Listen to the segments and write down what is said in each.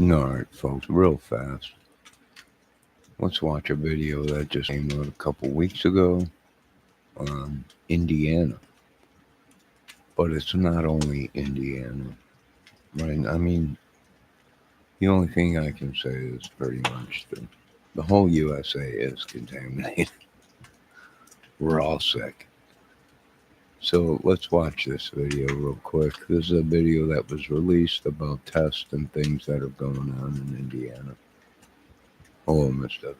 Alright, folks, real fast. Let's watch a video that just came out a couple weeks ago on Indiana. But it's not only Indiana, right? I mean, the only thing I can say is pretty much the whole USA is contaminated. We're all sick. So let's watch this video real quick. This is a video that was released about tests and things that are going on in Indiana. Hello, Miss Debbie.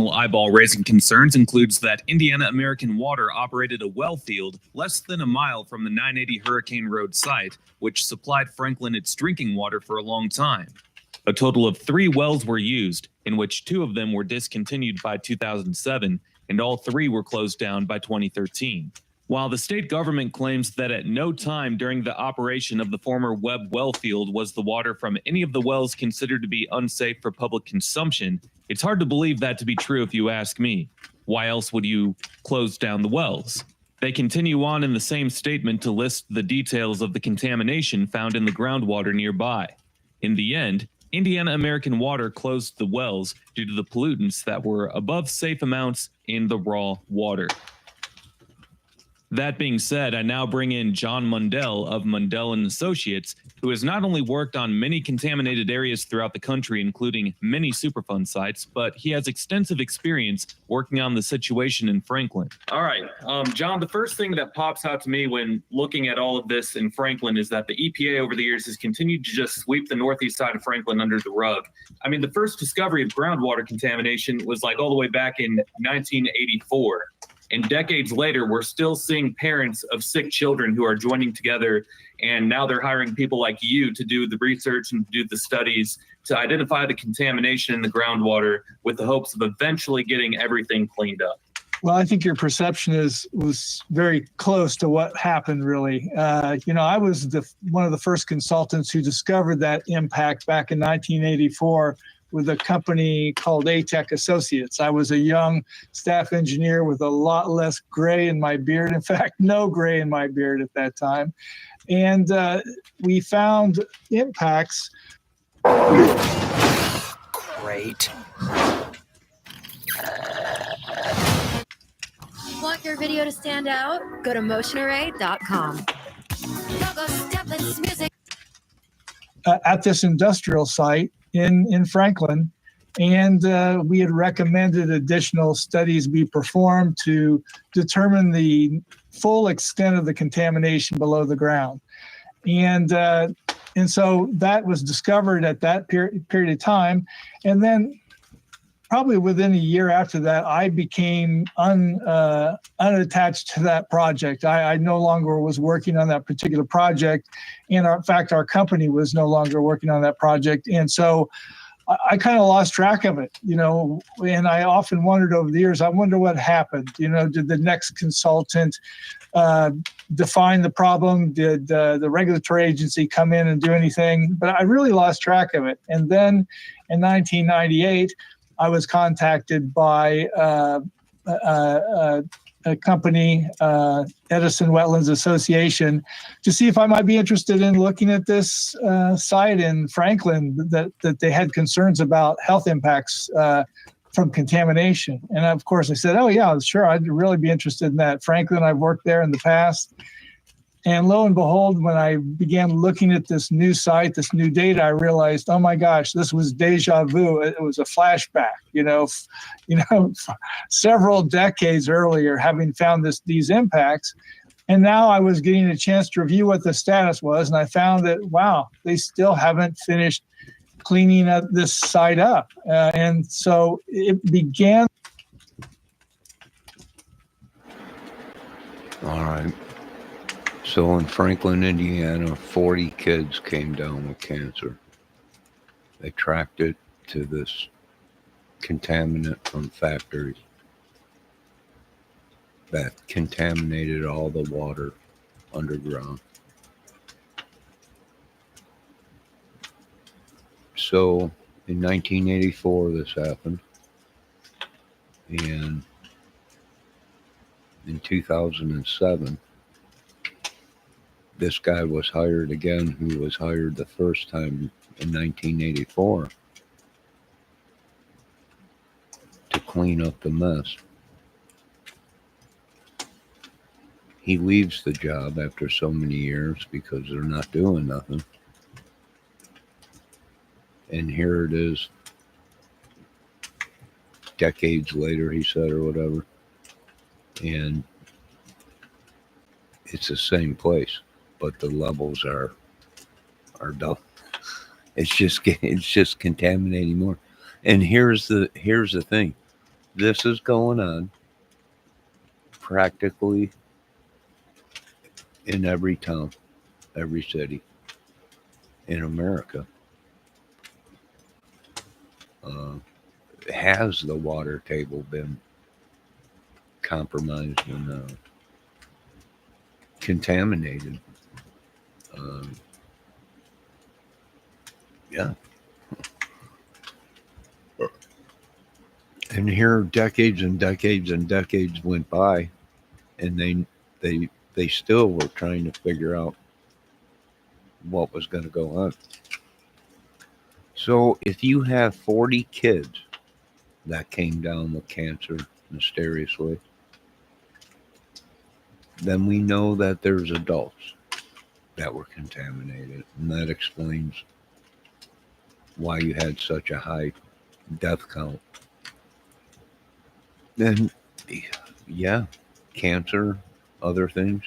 Eyeball-raising concerns includes that Indiana American Water operated a well field less than a mile from the 980 Hurricane Road site, which supplied Franklin its drinking water for a long time. A total of 3 wells were used, in which 2 of them were discontinued by 2007, and all 3 were closed down by 2013. While the state government claims that at no time during the operation of the former Webb well field was the water from any of the wells considered to be unsafe for public consumption, it's hard to believe that to be true if you ask me. Why else would you close down the wells? They continue on in the same statement to list the details of the contamination found in the groundwater nearby. In the end, Indiana American Water closed the wells due to the pollutants that were above safe amounts in the raw water. That being said, I now bring in John Mundell of Mundell & Associates, who has not only worked on many contaminated areas throughout the country, including many Superfund sites, but he has extensive experience working on the situation in Franklin. All right, John, the first thing that pops out to me when looking at all of this in Franklin is that the EPA over the years has continued to just sweep the northeast side of Franklin under the rug. I mean, the first discovery of groundwater contamination was like all the way back in 1984. And decades later, we're still seeing parents of sick children who are joining together, and now they're hiring people like you to do the research and do the studies to identify the contamination in the groundwater with the hopes of eventually getting everything cleaned up. Well, I think your perception was very close to what happened, really. I was one of the first consultants who discovered that impact back in 1984 with a company called ATEC Associates. I was a young staff engineer with a lot less gray in my beard. In fact, no gray in my beard at that time. And we found impacts. Great. Want your video to stand out? Go to motionarray.com. At this industrial site in Franklin, and we had recommended additional studies be performed to determine the full extent of the contamination below the ground. And so that was discovered at that period of time. And then probably within a year after that, I became unattached to that project. I no longer was working on that particular project. And in fact, our company was no longer working on that project. And so I kind of lost track of it, and I often wondered over the years, I wonder what happened. Did the next consultant define the problem? Did the regulatory agency come in and do anything? But I really lost track of it. And then in 1998, I was contacted by a company, Edison Wetlands Association, to see if I might be interested in looking at this site in Franklin that they had concerns about health impacts from contamination. And of course I said, oh yeah, sure, I'd really be interested in that. Franklin, I've worked there in the past. And lo and behold, when I began looking at this new site, this new data, I realized, oh my gosh, this was deja vu. It was a flashback, several decades earlier, having found these impacts. And now I was getting a chance to review what the status was, and I found that, wow, they still haven't finished cleaning up this site up. And so it began. All right. So in Franklin, Indiana, 40 kids came down with cancer. They tracked it to this contaminant from factories that contaminated all the water underground. So in 1984, this happened. And in 2007, this guy was hired again, who was hired the first time in 1984 to clean up the mess. He leaves the job after so many years because they're not doing nothing. And here it is, decades later, he said, or whatever. And it's the same place, but the levels are done. It's just contaminating more. And here's the thing. This is going on practically in every town, every city in America. Has the water table been compromised and contaminated? Yeah. And here decades and decades and decades went by, and they still were trying to figure out what was going to go on. So if you have 40 kids that came down with cancer mysteriously, then we know that there's adults that were contaminated, and that explains why you had such a high death count. Then, yeah, cancer, other things,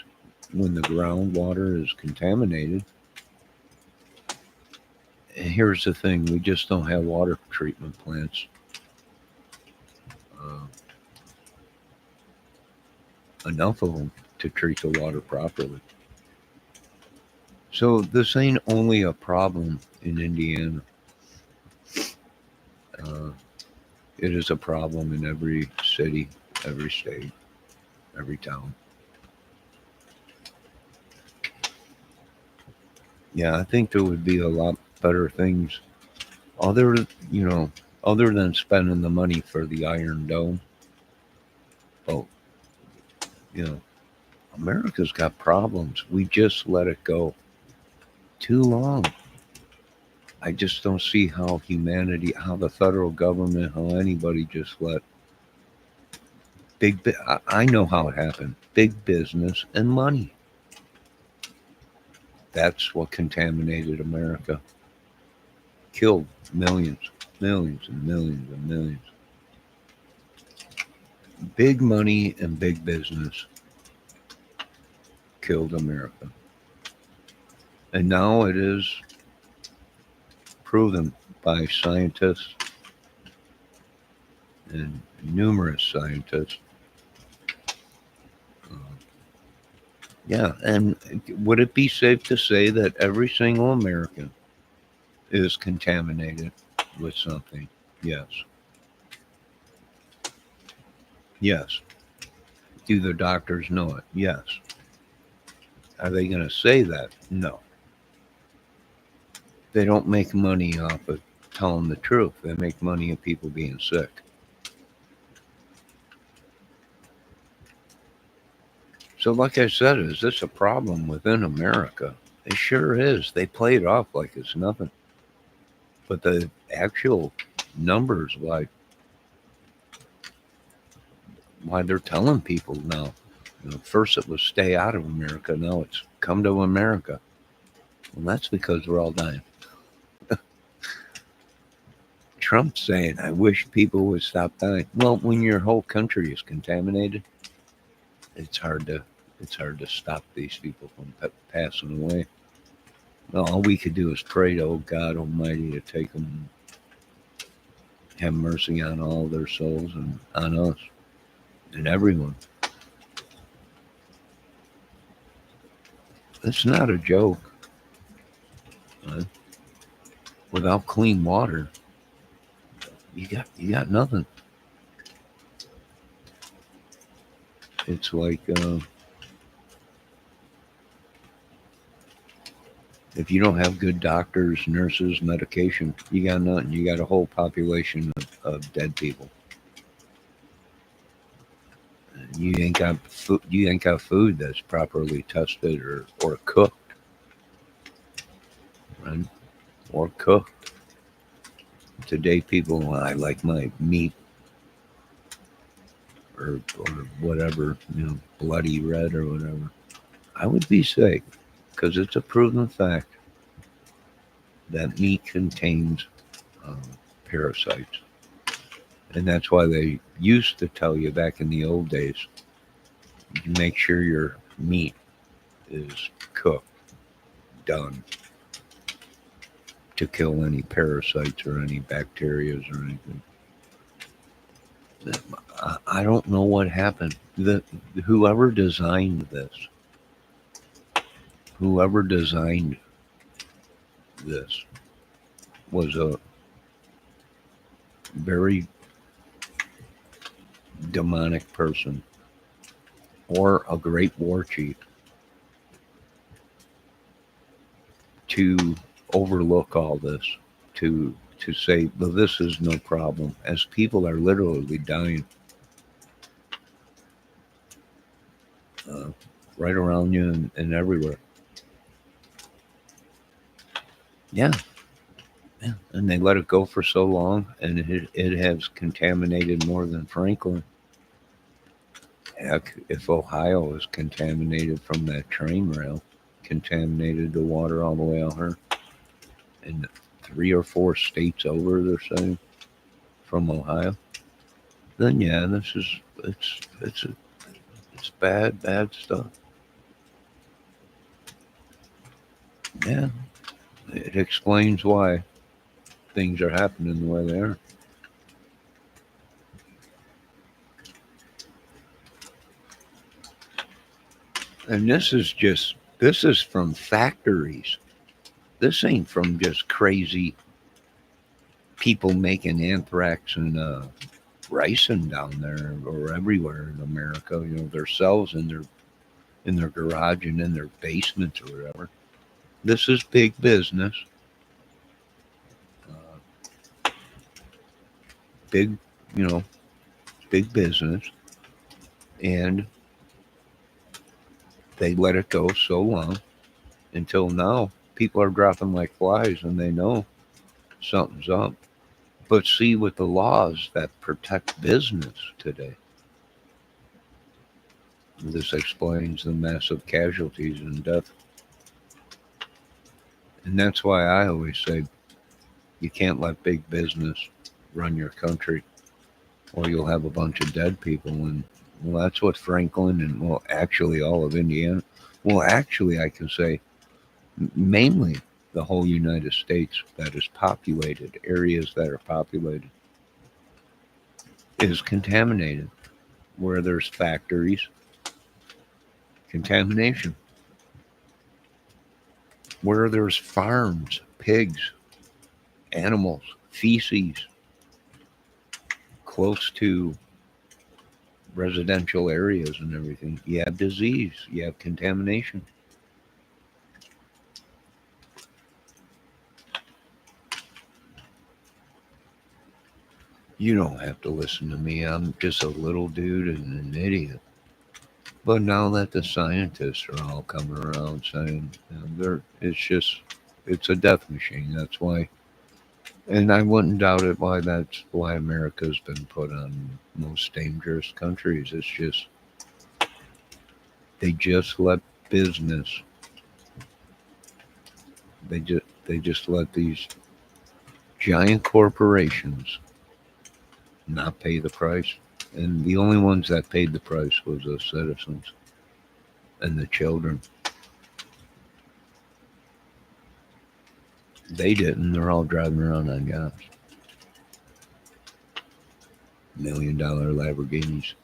when the groundwater is contaminated. And here's the thing, we just don't have water treatment plants. Enough of them to treat the water properly. So this ain't only a problem in Indiana. It is a problem in every city, every state, every town. Yeah, I think there would be a lot better things other than spending the money for the Iron Dome. Oh, America's got problems. We just let it go too long. I just don't see how humanity, how the federal government, how anybody just let I know how it happened. Big business and money. That's what contaminated America. Killed millions and millions and millions. Big money and big business killed America. And now it is proven by scientists and numerous scientists. Yeah, and would it be safe to say that every single American is contaminated with something? Yes. Yes. Do the doctors know it? Yes. Are they going to say that? No. They don't make money off of telling the truth. They make money of people being sick. So like I said, is this a problem within America? It sure is. They play it off like it's nothing. But the actual numbers, why they're telling people now. First it was stay out of America. Now it's come to America. Well, that's because we're all dying. Trump's saying, I wish people would stop dying. Well, when your whole country is contaminated, it's hard to it's hard to stop these people from passing away. All we could do is pray to, oh God Almighty, to take them, have mercy on all their souls and on us and everyone. It's not a joke. Without clean water, you got nothing. It's like if you don't have good doctors, nurses, medication, you got nothing. You got a whole population of dead people. You ain't got food. You ain't got food that's properly tested or cooked, right? Or cooked. Today, people, I like my meat or whatever, bloody red or whatever. I would be sick because it's a proven fact that meat contains parasites. And that's why they used to tell you back in the old days, you make sure your meat is cooked, done, to kill any parasites or any bacteria or anything. I don't know what happened. Whoever designed this was a very demonic person or a great war chief to overlook all this, to say, well, this is no problem, as people are literally dying right around you and everywhere. Yeah. And they let it go for so long, and it has contaminated more than Franklin. Heck, if Ohio is contaminated from that train rail, contaminated the water all the way out here, and 3 or 4 states over, they're saying, from Ohio, then yeah, it's bad stuff. Yeah, it explains why things are happening the way they are. And this is from factories. This ain't from just crazy people making anthrax and ricin down there or everywhere in America. Themselves in their garage and in their basements or whatever. This is big business. Big business. And they let it go so long until now. People are dropping like flies and they know something's up. But see, with the laws that protect business today, this explains the massive casualties and death. And that's why I always say you can't let big business run your country, or you'll have a bunch of dead people. And well, that's what Franklin and, well, actually all of Indiana, well, actually I can say mainly the whole United States that is populated, areas that are populated, is contaminated. Where there's factories, contamination. Where there's farms, pigs, animals, feces, close to residential areas and everything, you have disease, you have contamination. You don't have to listen to me. I'm just a little dude and an idiot. But now that the scientists are all coming around saying, it's a death machine. That's why. And I wouldn't doubt it that's why America's been put on most dangerous countries. It's just, they just let business, they just let these giant corporations not pay the price. And the only ones that paid the price was the citizens. and the children. They didn't. They're all driving around on yachts. $1 million Lamborghinis.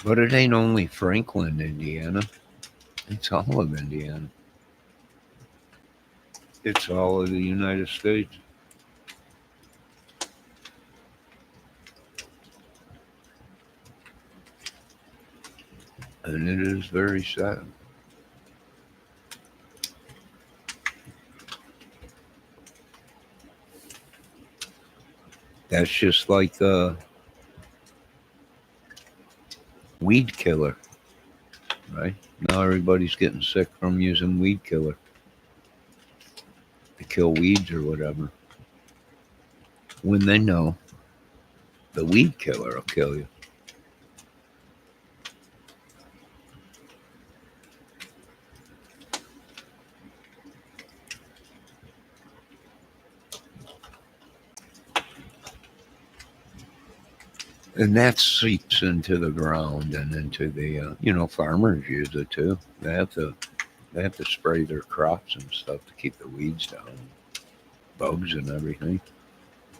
But it ain't only Franklin, Indiana. It's all of Indiana. It's all of the United States. And it is very sad. That's just like a weed killer, right? Now everybody's getting sick from using weed killer to kill weeds or whatever. When they know the weed killer will kill you. And that seeps into the ground and into the, farmers use it too. They have to spray their crops and stuff to keep the weeds down, bugs and everything.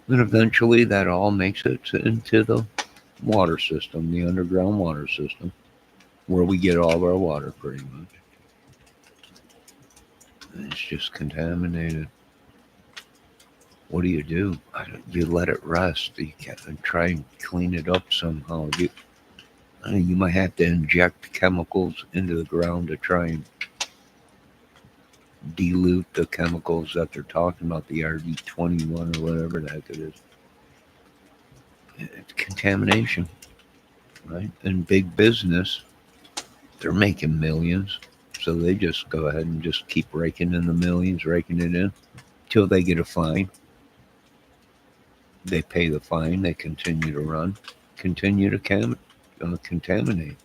And eventually that all makes it into the water system, the underground water system, where we get all of our water pretty much. And it's just contaminated. What do? You let it rest. You can't try and clean it up somehow. You might have to inject chemicals into the ground to try and dilute the chemicals that they're talking about, the RD21 or whatever the heck it is. It's contamination, right? And big business, they're making millions. So they just go ahead and just keep raking in the millions, raking it in till they get a fine. They pay the fine. They continue to run, continue to contaminate.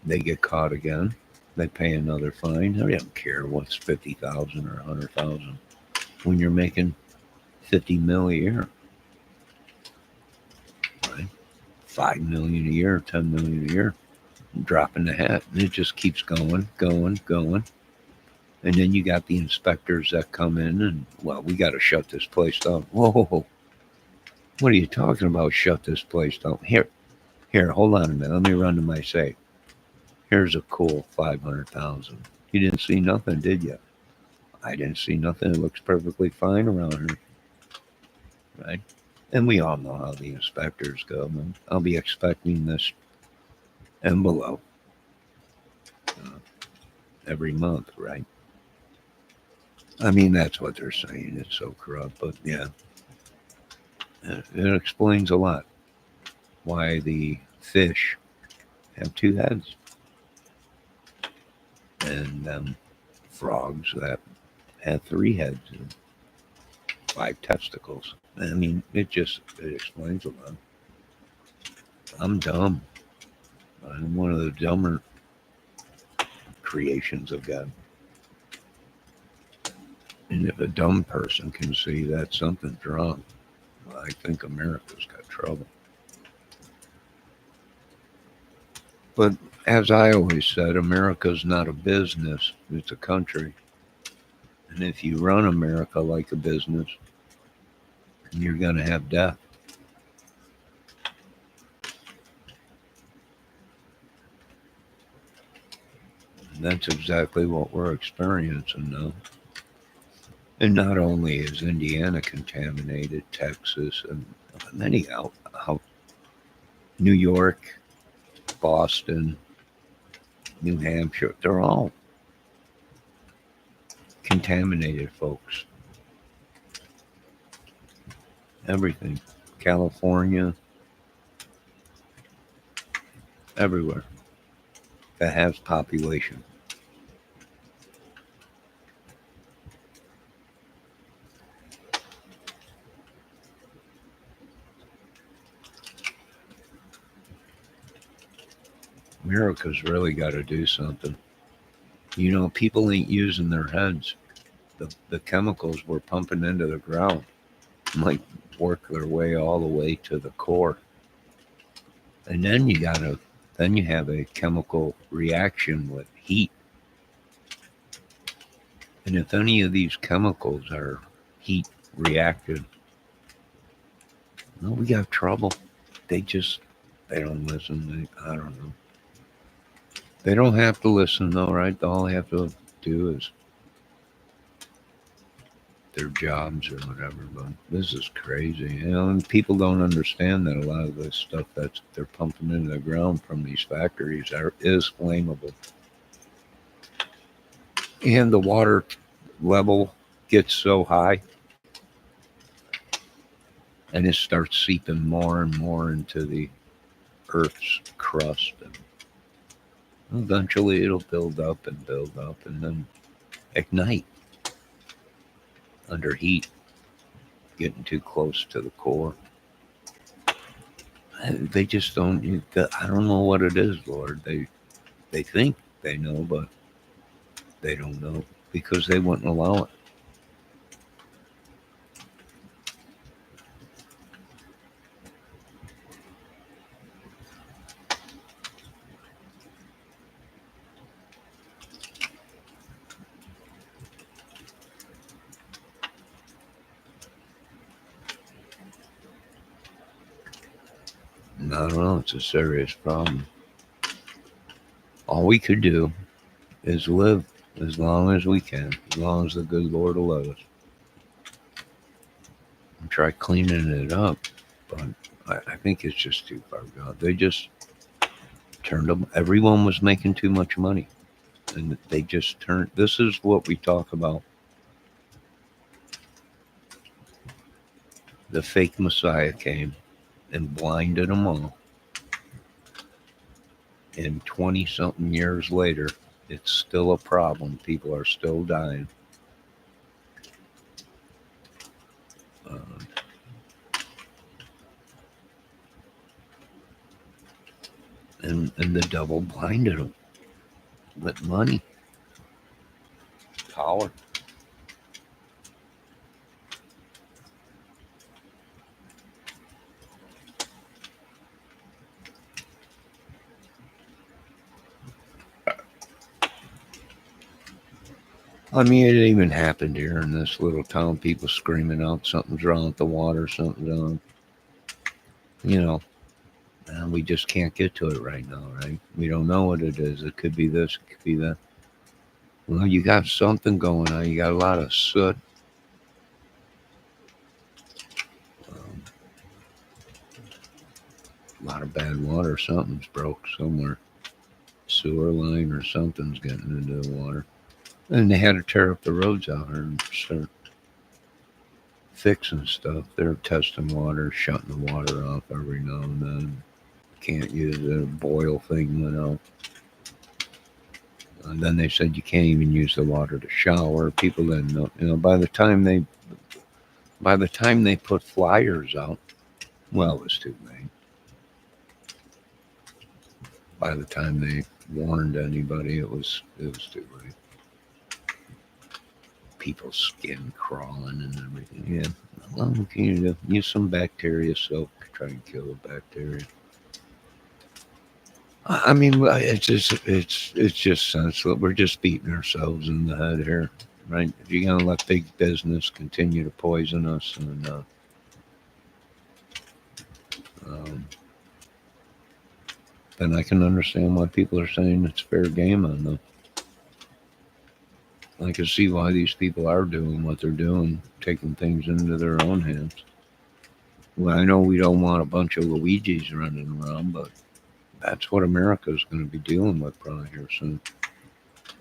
They get caught again. They pay another fine. They don't care what's 50,000 or 100,000 when you're making 50 mil a year, right? 5 million a year, 10 million a year, dropping the hat, and it just keeps going. And then you got the inspectors that come in and, well, we got to shut this place down. Whoa, what are you talking about? Shut this place down? Here, hold on a minute. Let me run to my safe. Here's a cool 500,000. You didn't see nothing, did you? I didn't see nothing. It looks perfectly fine around here, right? And we all know how the inspectors go. Man. I'll be expecting this envelope every month, right? I mean, that's what they're saying. It's so corrupt, but yeah, it explains a lot why the fish have 2 heads and frogs that have 3 heads and 5 testicles. I mean, it explains a lot. I'm dumb. I'm one of the dumber creations of God. And if a dumb person can see that something's wrong, well, I think America's got trouble. But as I always said, America's not a business, it's a country. And if you run America like a business, you're going to have death. And that's exactly what we're experiencing now. And not only is Indiana contaminated, Texas, and many out New York, Boston, New Hampshire, they're all contaminated, folks. Everything. California, everywhere that has population. America's really got to do something. You know, people ain't using their heads. The chemicals we're pumping into the ground might work their way all the way to the core. And then you have a chemical reaction with heat. And if any of these chemicals are heat reacted, no, we got trouble. They don't listen. I don't know. They don't have to listen though, right? All they have to do is their jobs or whatever. But this is crazy, you know. And people don't understand that a lot of this stuff that they're pumping into the ground from these factories is flammable, and the water level gets so high, and it starts seeping more and more into the Earth's crust, and eventually it'll build up and then ignite under heat, getting too close to the core. They just don't. I don't know what it is, Lord. They think they know, but they don't know because they wouldn't allow it. I don't know. It's a serious problem. All we could do is live as long as we can, as long as the good Lord will let us. And try cleaning it up, but I think it's just too far gone. They just turned them. Everyone was making too much money, and they just turned. This is what we talk about. The fake Messiah came and blinded them all. And 20 something years later, it's still a problem. People are still dying. And the devil blinded them with money, power. I mean, it even happened here in this little town. People screaming out, something's wrong with the water, something's wrong. You know, and we just can't get to it right now, right? We don't know what it is. It could be this, it could be that. Well, you got something going on. You got a lot of soot. A lot of bad water. Something's broke somewhere. Sewer line or something's getting into the water. And they had to tear up the roads out here and start fixing stuff. They're testing water, shutting the water off every now and then. Can't use the boil thing went out. And then they said you can't even use the water to shower. People didn't know. You know, by the time they put flyers out, well, it was too late. By the time they warned anybody, it was too late. People's skin crawling and everything. Yeah. Well, what can you do? Use some bacteria soap to try and kill the bacteria. I mean, it's just senseless. We're just beating ourselves in the head here, right? If you're gonna let big business continue to poison us, and then I can understand why people are saying it's fair game on them. I can see why these people are doing what they're doing, taking things into their own hands. Well, I know we don't want a bunch of Luigis running around, but that's what America's going to be dealing with probably here soon.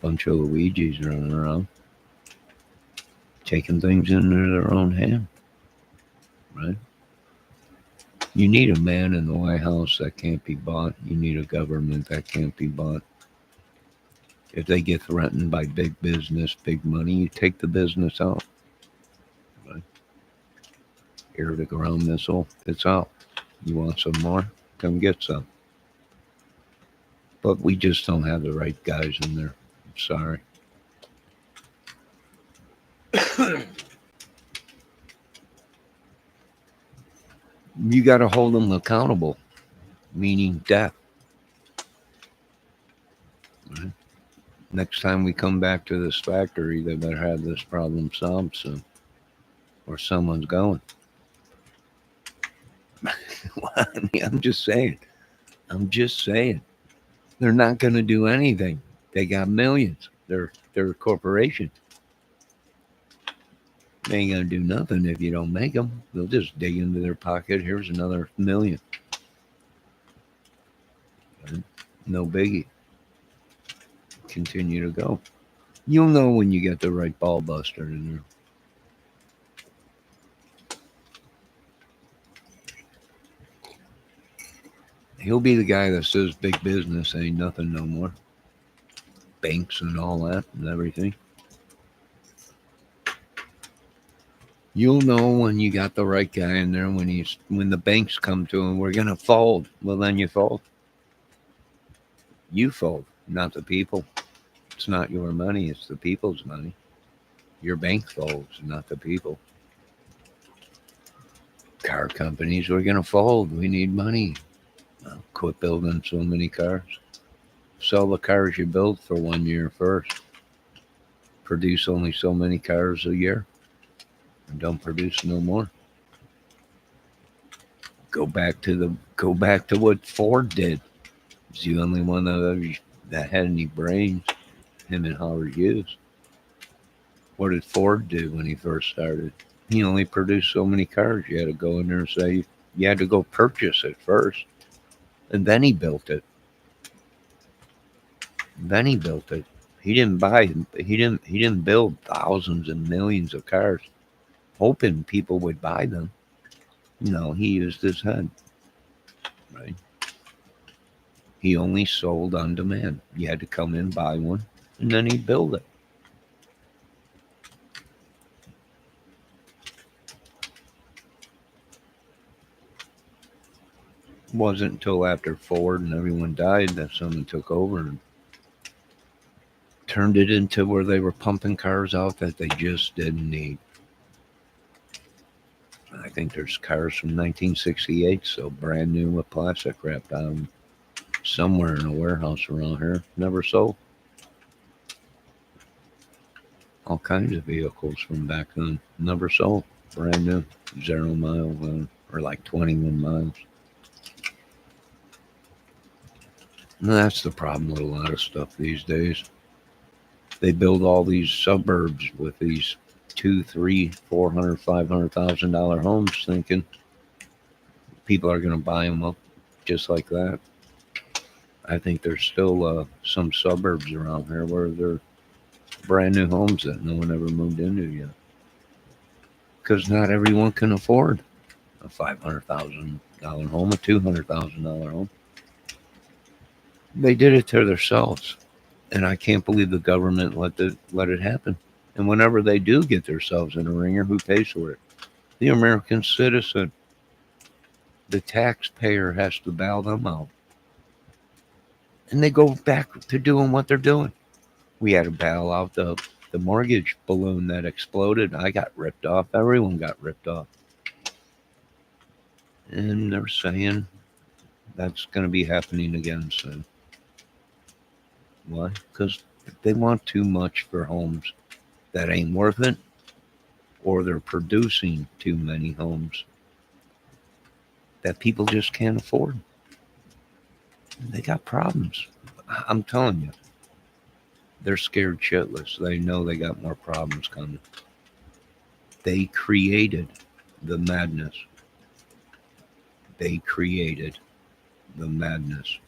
Bunch of Luigis running around, taking things into their own hand, right? You need a man in the White House that can't be bought. You need a government that can't be bought. If they get threatened by big business, big money, you take the business out. Right? Air to ground missile, it's out. You want some more? Come get some. But we just don't have the right guys in there. Sorry. You got to hold them accountable, meaning death. Right? Next time we come back to this factory, they better have this problem solved soon, or someone's going. Well, I mean, I'm just saying. I'm just saying. They're not going to do anything. They got millions. They're a corporation. They ain't going to do nothing if you don't make them. They'll just dig into their pocket. Here's another million. No biggie. Continue to go. You'll know when you get the right ball buster in there. He'll be the guy that says big business ain't nothing no more. Banks and all that and everything. You'll know when you got the right guy in there when the banks come to him, we're gonna fold. Well, then you fold. You fold, not the people. It's not your money, it's the people's money. Your bank folds, not the people. Car companies, we're gonna fold. We need money. Well, quit building so many cars. Sell the cars you build for 1 year first. Produce only so many cars a year. And don't produce no more. Go back to what Ford did. He's the only one that had any brains. Him and Howard Hughes. What did Ford do when he first started? He only produced so many cars. You had to go in there and say you had to go purchase it first, and then he built it. He didn't buy. He didn't build thousands and millions of cars, hoping people would buy them. No, he used his head. Right. He only sold on demand. You had to come in, buy one, and then he'd build it. It wasn't until after Ford and everyone died that someone took over and turned it into where they were pumping cars out that they just didn't need. I think there's cars from 1968, so brand new with plastic wrapped on them, somewhere in a warehouse around here. Never sold. All kinds of vehicles from back then. Never sold. Brand new. 0 miles or like 21 miles. And that's the problem with a lot of stuff these days. They build all these suburbs with these $200,000, $300,000, $400,000, $500,000 homes, thinking people are going to buy them up just like that. I think there's still some suburbs around here where they're brand new homes that no one ever moved into yet, because not everyone can afford a $500,000 home, a $200,000 home. They did it to themselves, and I can't believe the government let it happen. And whenever they do get themselves in a ringer, who pays for it? The American citizen. The taxpayer has to bail them out. And they go back to doing what they're doing. We had to bail out the mortgage balloon that exploded. I got ripped off. Everyone got ripped off. And they're saying that's going to be happening again soon. Why? Because they want too much for homes that ain't worth it, or they're producing too many homes that people just can't afford. They got problems. I'm telling you. They're scared shitless. They know they got more problems coming. They created the madness. They created the madness.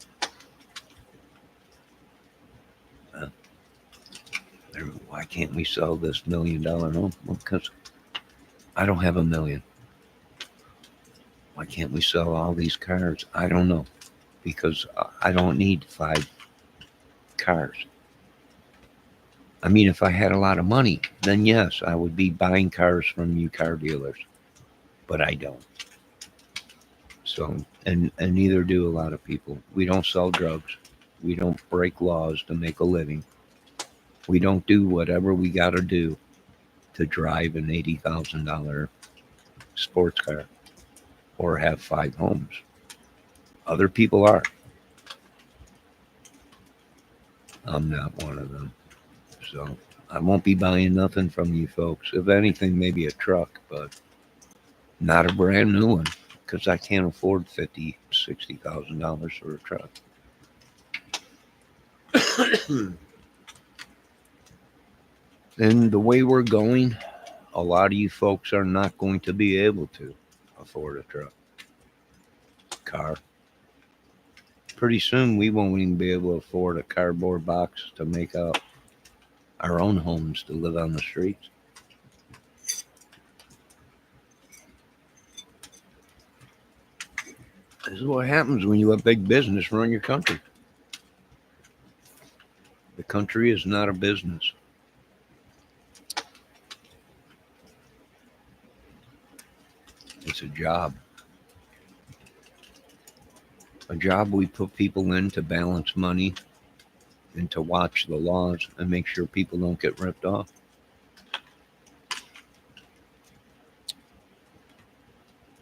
Why can't we sell this $1 million home? Well, because I don't have $1 million. Why can't we sell all these cars? I don't know. Because I don't need 5 cars. I mean, if I had a lot of money, then yes, I would be buying cars from you car dealers. But I don't. So, and neither do a lot of people. We don't sell drugs. We don't break laws to make a living. we don't do whatever we got to do to drive an $80,000 sports car or have 5 homes. Other people are. I'm not one of them. So I won't be buying nothing from you folks. If anything, maybe a truck, but not a brand new one because I can't afford $50,000, $60,000 for a truck. And the way we're going, a lot of you folks are not going to be able to afford a truck, car. Pretty soon, we won't even be able to afford a cardboard box to make up our own homes to live on the streets. This is what happens when you let big business run your country. The country is not a business. It's a job. A job we put people in to balance money and to watch the laws and make sure people don't get ripped off.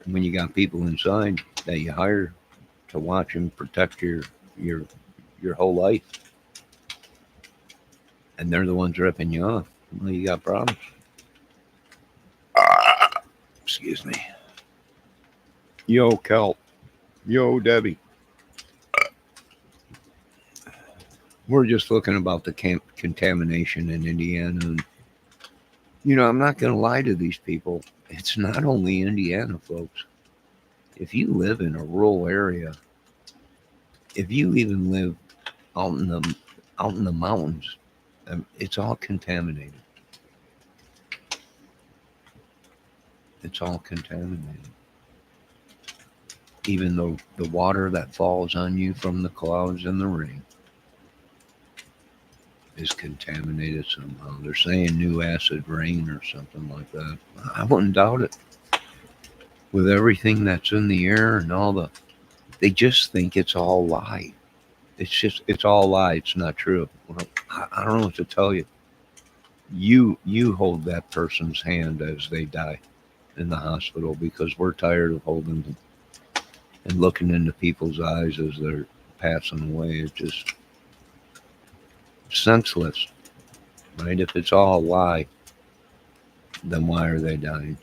And when you got people inside that you hire to watch and protect your whole life, and they're the ones ripping you off, well, you got problems. Excuse me. Yo, Kelp. Yo, Debbie. We're just looking about the contamination in Indiana. And, I'm not going to lie to these people. It's not only Indiana, folks. If you live in a rural area, if you even live out in the mountains, it's all contaminated. It's all contaminated. Even though the water that falls on you from the clouds and the rain is contaminated somehow. They're saying new acid rain or something like that. I wouldn't doubt it. With everything that's in the air and they just think it's all lie. It's all lie. It's not true. Well, I don't know what to tell you. You hold that person's hand as they die in the hospital because we're tired of holding them and looking into people's eyes as they're passing away. It's just senseless, right? If it's all a lie, then why are they dying?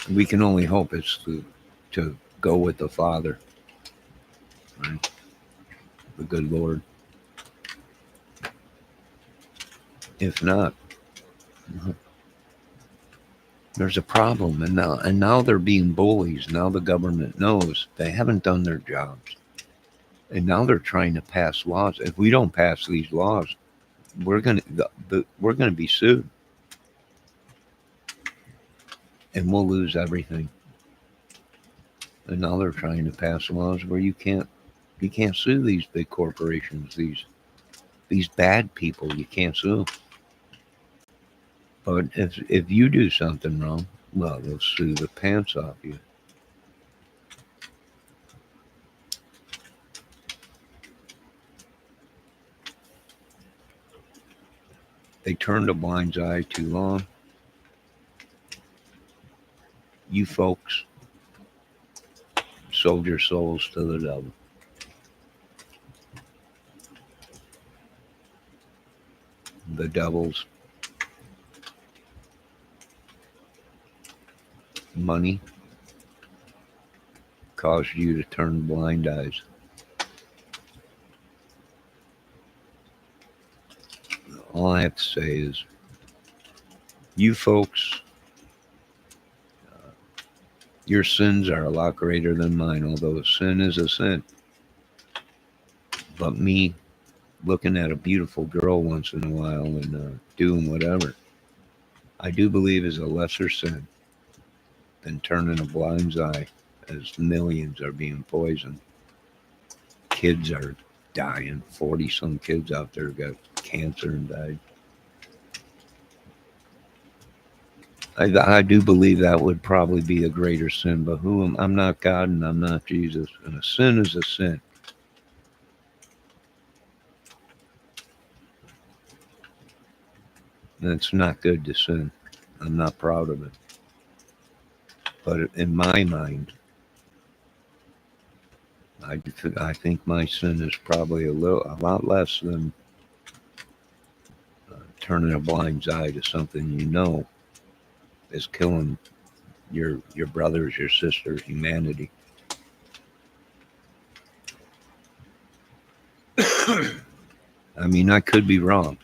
We can only hope it's to go with the Father, right? The good Lord. If not, there's a problem, and now they're being bullies. Now the government knows they haven't done their jobs, and now they're trying to pass laws. If we don't pass these laws, we're gonna be sued, and we'll lose everything. And now they're trying to pass laws where you can't sue these big corporations, these bad people. You can't sue. But if you do something wrong, well, they'll sue the pants off you. They turned a blind eye too long. You folks sold your souls to the devil. The devil's money caused you to turn blind eyes. All I have to say is, you folks, your sins are a lot greater than mine, although sin is a sin. But me looking at a beautiful girl once in a while and doing whatever, I do believe is a lesser sin than turning a blind eye as millions are being poisoned. Kids are dying. 40-some kids out there got cancer and died. I do believe that would probably be a greater sin, but I'm not God and I'm not Jesus. And a sin is a sin. And it's not good to sin. I'm not proud of it. But in my mind, I think my sin is probably a lot less than turning a blind eye to something you know is killing your brothers, your sisters, humanity. I mean, I could be wrong.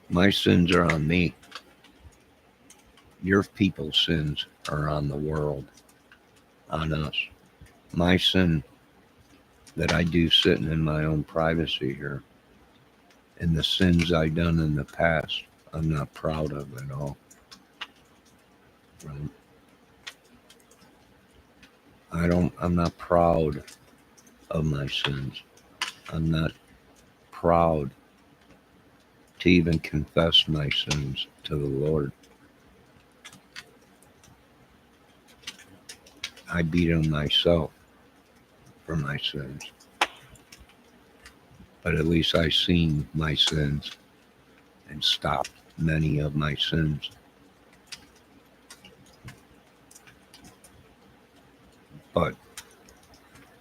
My sins are on me. Your people's sins are on the world, on us. My sin that I do sitting in my own privacy here, and the sins I done in the past, I'm not proud of at all. Right? I'm not proud of my sins. I'm not proud to even confess my sins to the Lord. I beat on myself for my sins. But at least I seen my sins and stopped many of my sins. But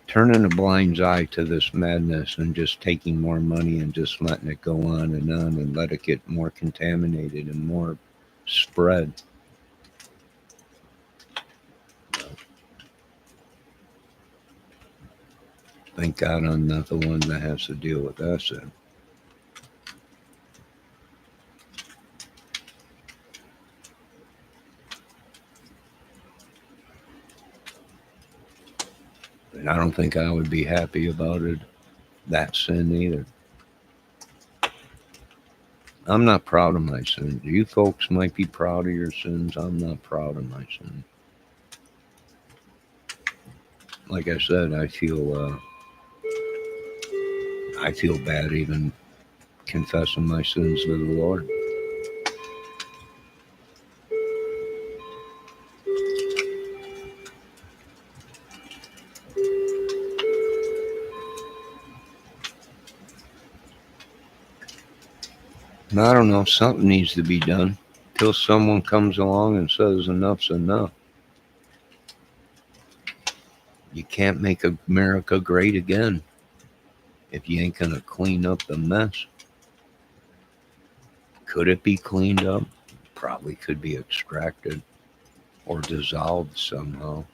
turning a blind eye to this madness and just taking more money and just letting it go on and let it get more contaminated and more spread. Thank God I'm not the one that has to deal with that sin. And I don't think I would be happy about it, that sin either. I'm not proud of my sins. You folks might be proud of your sins. I'm not proud of my sins. Like I said, I feel bad even confessing my sins to the Lord. And I don't know, something needs to be done till someone comes along and says enough's enough. You can't make America great again if you ain't gonna clean up the mess. Could it be cleaned up? Probably could be extracted or dissolved somehow.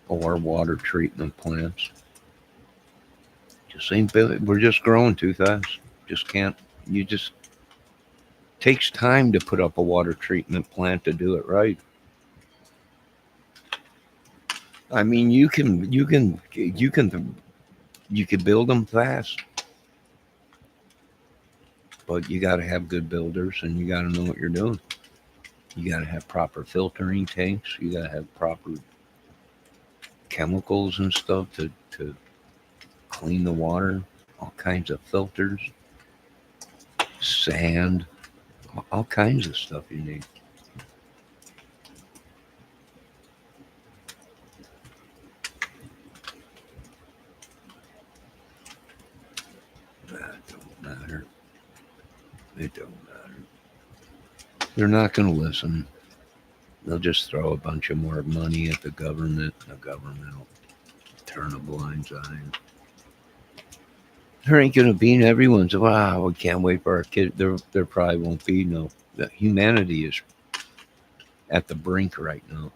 Or water treatment plants. Just ain't, we're just growing too fast. Just can't, takes time to put up a water treatment plant to do it right. I mean, you can build them fast, but you got to have good builders and you got to know what you're doing. You got to have proper filtering tanks. You got to have proper chemicals and stuff to clean the water. All kinds of filters, sand, all kinds of stuff you need. That don't matter. It don't matter. They're not going to listen. They'll just throw a bunch of more money at the government. The government will turn a blind eye. There ain't going to be everyone's, wow, we can't wait for our kid. There probably won't be no. Humanity is at the brink right now.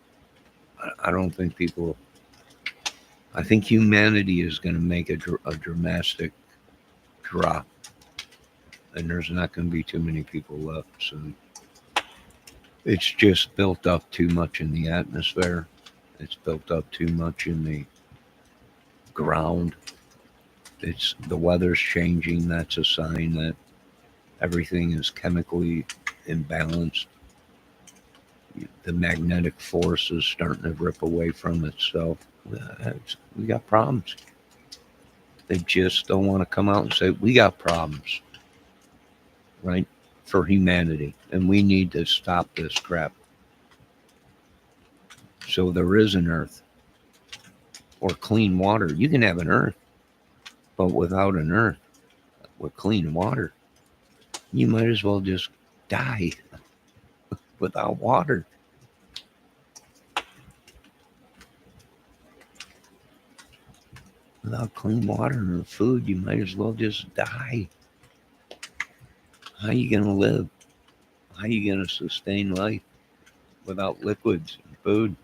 I don't think people. I think humanity is going to make a dramatic drop, and there's not going to be too many people left soon. It's just built up too much in the atmosphere. It's built up too much in the ground. It's the weather's changing. That's a sign that everything is chemically imbalanced. The magnetic force is starting to rip away from itself. We got problems. They just don't want to come out and say, we got problems, right? For humanity. And we need to stop this crap. So there is an earth. or clean water. You can have an earth, but without an earth, with clean water, you might as well just die without water. Without clean water or food, you might as well just die. How are you going to live? How are you going to sustain life without liquids and food?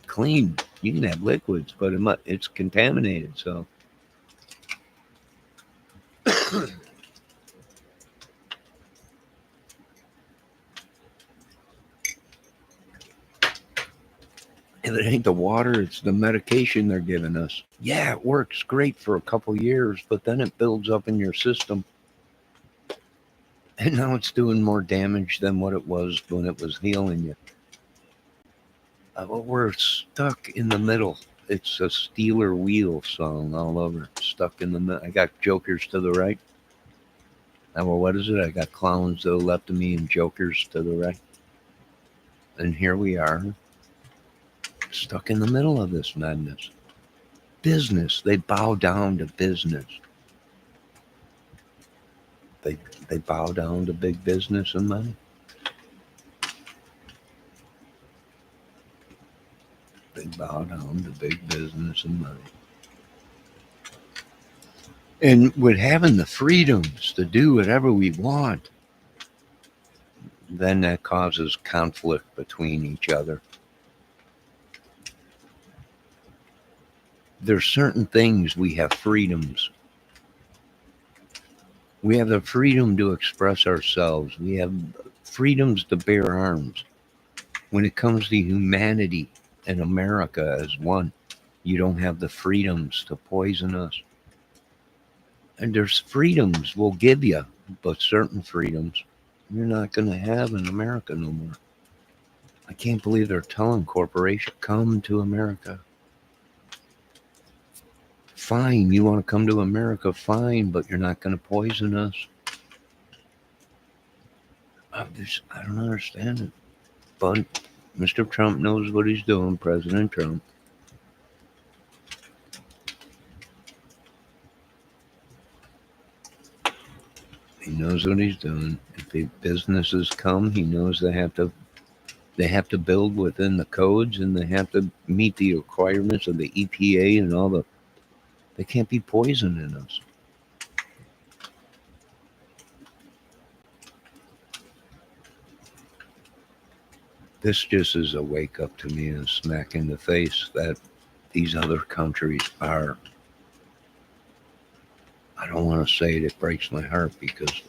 Clean, you can have liquids, but it's contaminated. So if it ain't the water, it's the medication they're giving us. Yeah, it works great for a couple years, but then it builds up in your system. And now it's doing more damage than what it was when it was healing you. We're stuck in the middle. It's a Steeler Wheel song all over. Stuck in the middle. I got jokers to the right. Well, what is it? I got clowns to the left of me and jokers to the right. And here we are, stuck in the middle of this madness. Business. They bow down to business. They bow down to big business and money. They bow down to big business and money. And with having the freedoms to do whatever we want, then that causes conflict between each other. There's certain things we have freedoms. We have the freedom to express ourselves. We have freedoms to bear arms. When it comes to humanity and America as one, you don't have the freedoms to poison us. And there's freedoms we'll give you, but certain freedoms you're not going to have in America no more. I can't believe they're telling corporations, come to America. Fine, you want to come to America, fine, but you're not going to poison us. I don't understand it. But Mr. Trump knows what he's doing, President Trump. He knows what he's doing. If the businesses come, he knows they have to build within the codes and they have to meet the requirements of the EPA and all they can't be poisoning us. This just is a wake up to me and a smack in the face that these other countries are. I don't want to say it breaks my heart because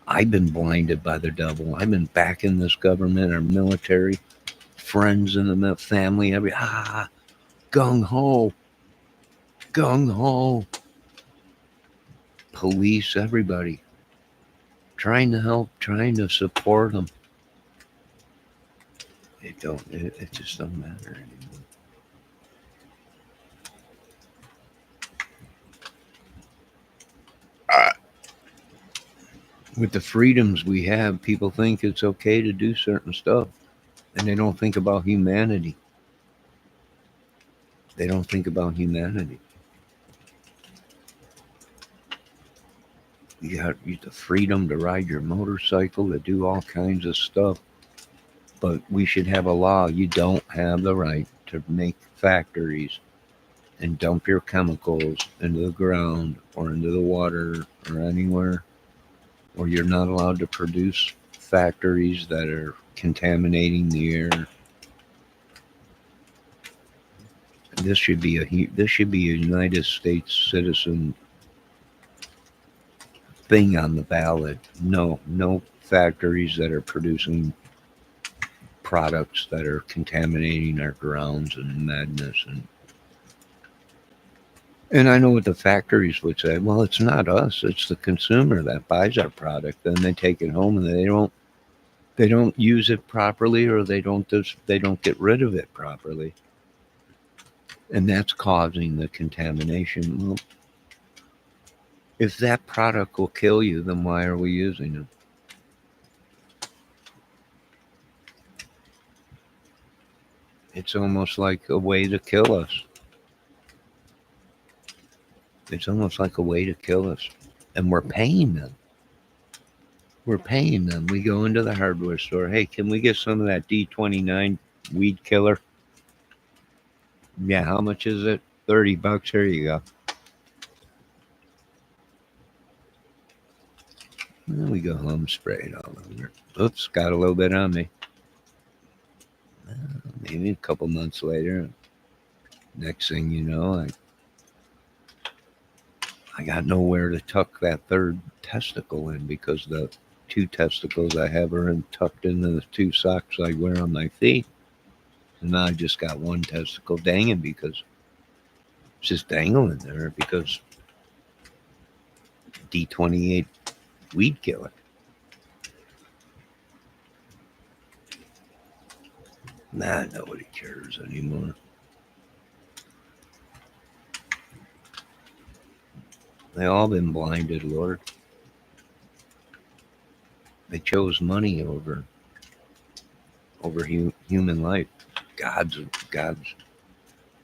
I've been blinded by the devil. I've been backing this government, our military, friends in the family, gung ho, police, everybody, trying to help, trying to support them. It just don't matter anymore. With the freedoms we have, people think it's okay to do certain stuff, and they don't think about humanity. They don't think about humanity. You got the freedom to ride your motorcycle, to do all kinds of stuff, but we should have a law. You don't have the right to make factories and dump your chemicals into the ground or into the water or anywhere, or you're not allowed to produce factories that are contaminating the air. This should be a United States citizen thing on the ballot. No factories that are producing products that are contaminating our grounds and madness. And I know what the factories would say. Well, it's not us. It's the consumer that buys our product. Then they take it home and they don't use it properly, or they don't get rid of it properly. And that's causing the contamination. Well, if that product will kill you, then why are we using it? It's almost like a way to kill us. It's almost like a way to kill us. And we're paying them. We're paying them. We go into the hardware store. Hey, can we get some of that D29 weed killer? Yeah, how much is it? $30. Here you go. And then we go home, spray it all over. Oops, got a little bit on me. Maybe a couple months later, next thing you know, I got nowhere to tuck that third testicle in because the 2 testicles I have are tucked into the 2 socks I wear on my feet. And now I just got 1 testicle dangling because it's just dangling there because D28 weed killer. Nah, nobody cares anymore. They all been blinded, Lord. They chose money over human life. God's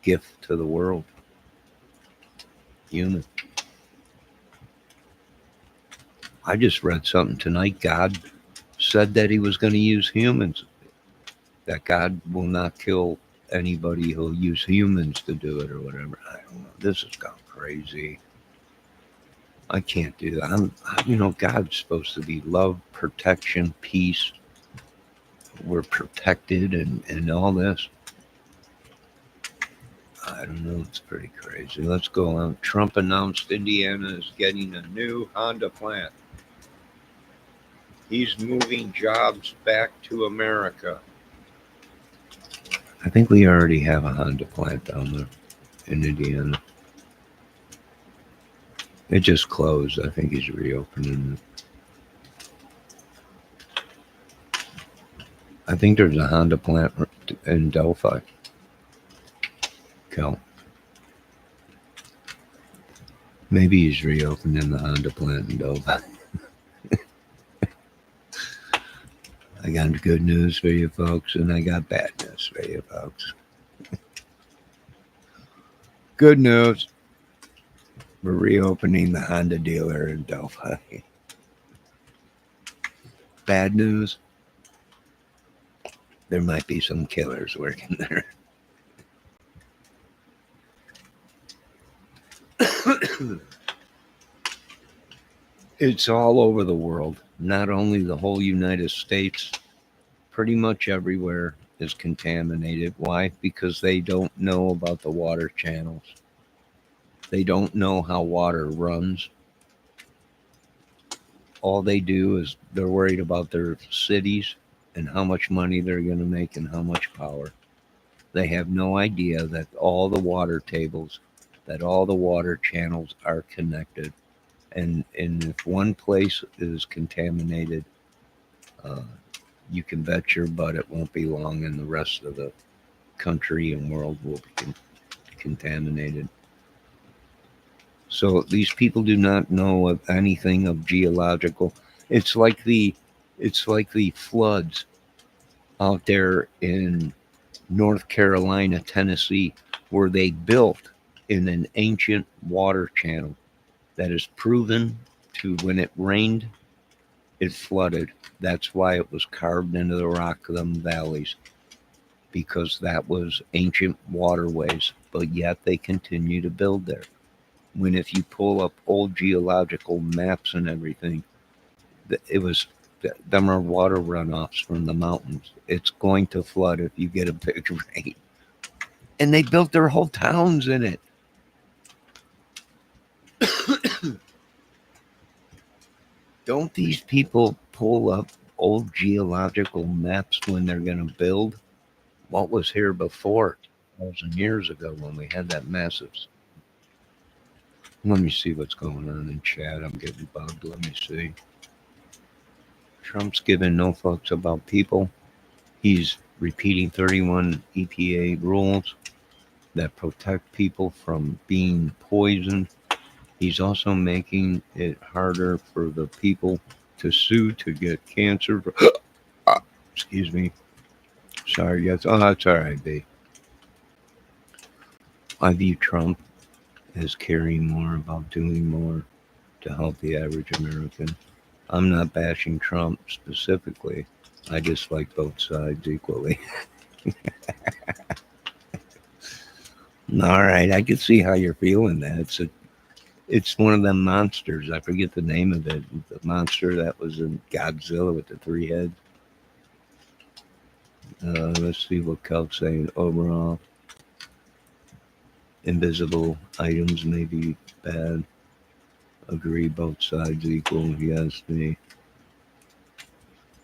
gift to the world. Human. I just read something tonight. God said that he was going to use humans. That God will not kill anybody who'll use humans to do it or whatever. I don't know. This has gone crazy. I can't do that. God's supposed to be love, protection, peace. We're protected and all this. I don't know. It's pretty crazy. Let's go on. Trump announced Indiana is getting a new Honda plant. He's moving jobs back to America. I think we already have a Honda plant down there in Indiana. It just closed. I think he's reopening it. I think there's a Honda plant in Delphi. Cal. Maybe he's reopening the Honda plant in Delphi. I got good news for you folks, and I got bad news for you folks. Good news. We're reopening the Honda dealer in Delphi. Bad news. There might be some killers working there. It's all over the world. Not only the whole United States, pretty much everywhere is contaminated. Why? Because they don't know about the water channels. They don't know how water runs. All they do is they're worried about their cities and how much money they're going to make and how much power. They have no idea that all the water tables, that all the water channels are connected. And if one place is contaminated, you can bet your butt it won't be long and the rest of the country and world will be contaminated. So these people do not know of anything of geological. It's like the floods out there in North Carolina, Tennessee, where they built in an ancient water channel that is proven to, when it rained, it flooded. That's why it was carved into the rock of them valleys, because that was ancient waterways, but yet they continue to build there. When if you pull up old geological maps and everything, them are water runoffs from the mountains. It's going to flood if you get a big rain. And they built their whole towns in it. Don't these people pull up old geological maps when they're going to build? What was here before 1,000 years ago when we had that massive... Let me see what's going on in chat. I'm getting bugged. Let me see. Trump's giving no fucks about people. He's repeating 31 EPA rules that protect people from being poisoned. He's also making it harder for the people to sue to get cancer. Excuse me. Sorry, guys. Oh, that's all right, B. I view Trump as caring more about doing more to help the average American. I'm not bashing Trump specifically. I just like both sides equally. All right, I can see how you're feeling that. It's one of them monsters. I forget the name of it. The monster that was in Godzilla with the 3 heads. Let's see what Kel's saying. Overall, invisible items may be bad. Agree, both sides equal. Yes, me.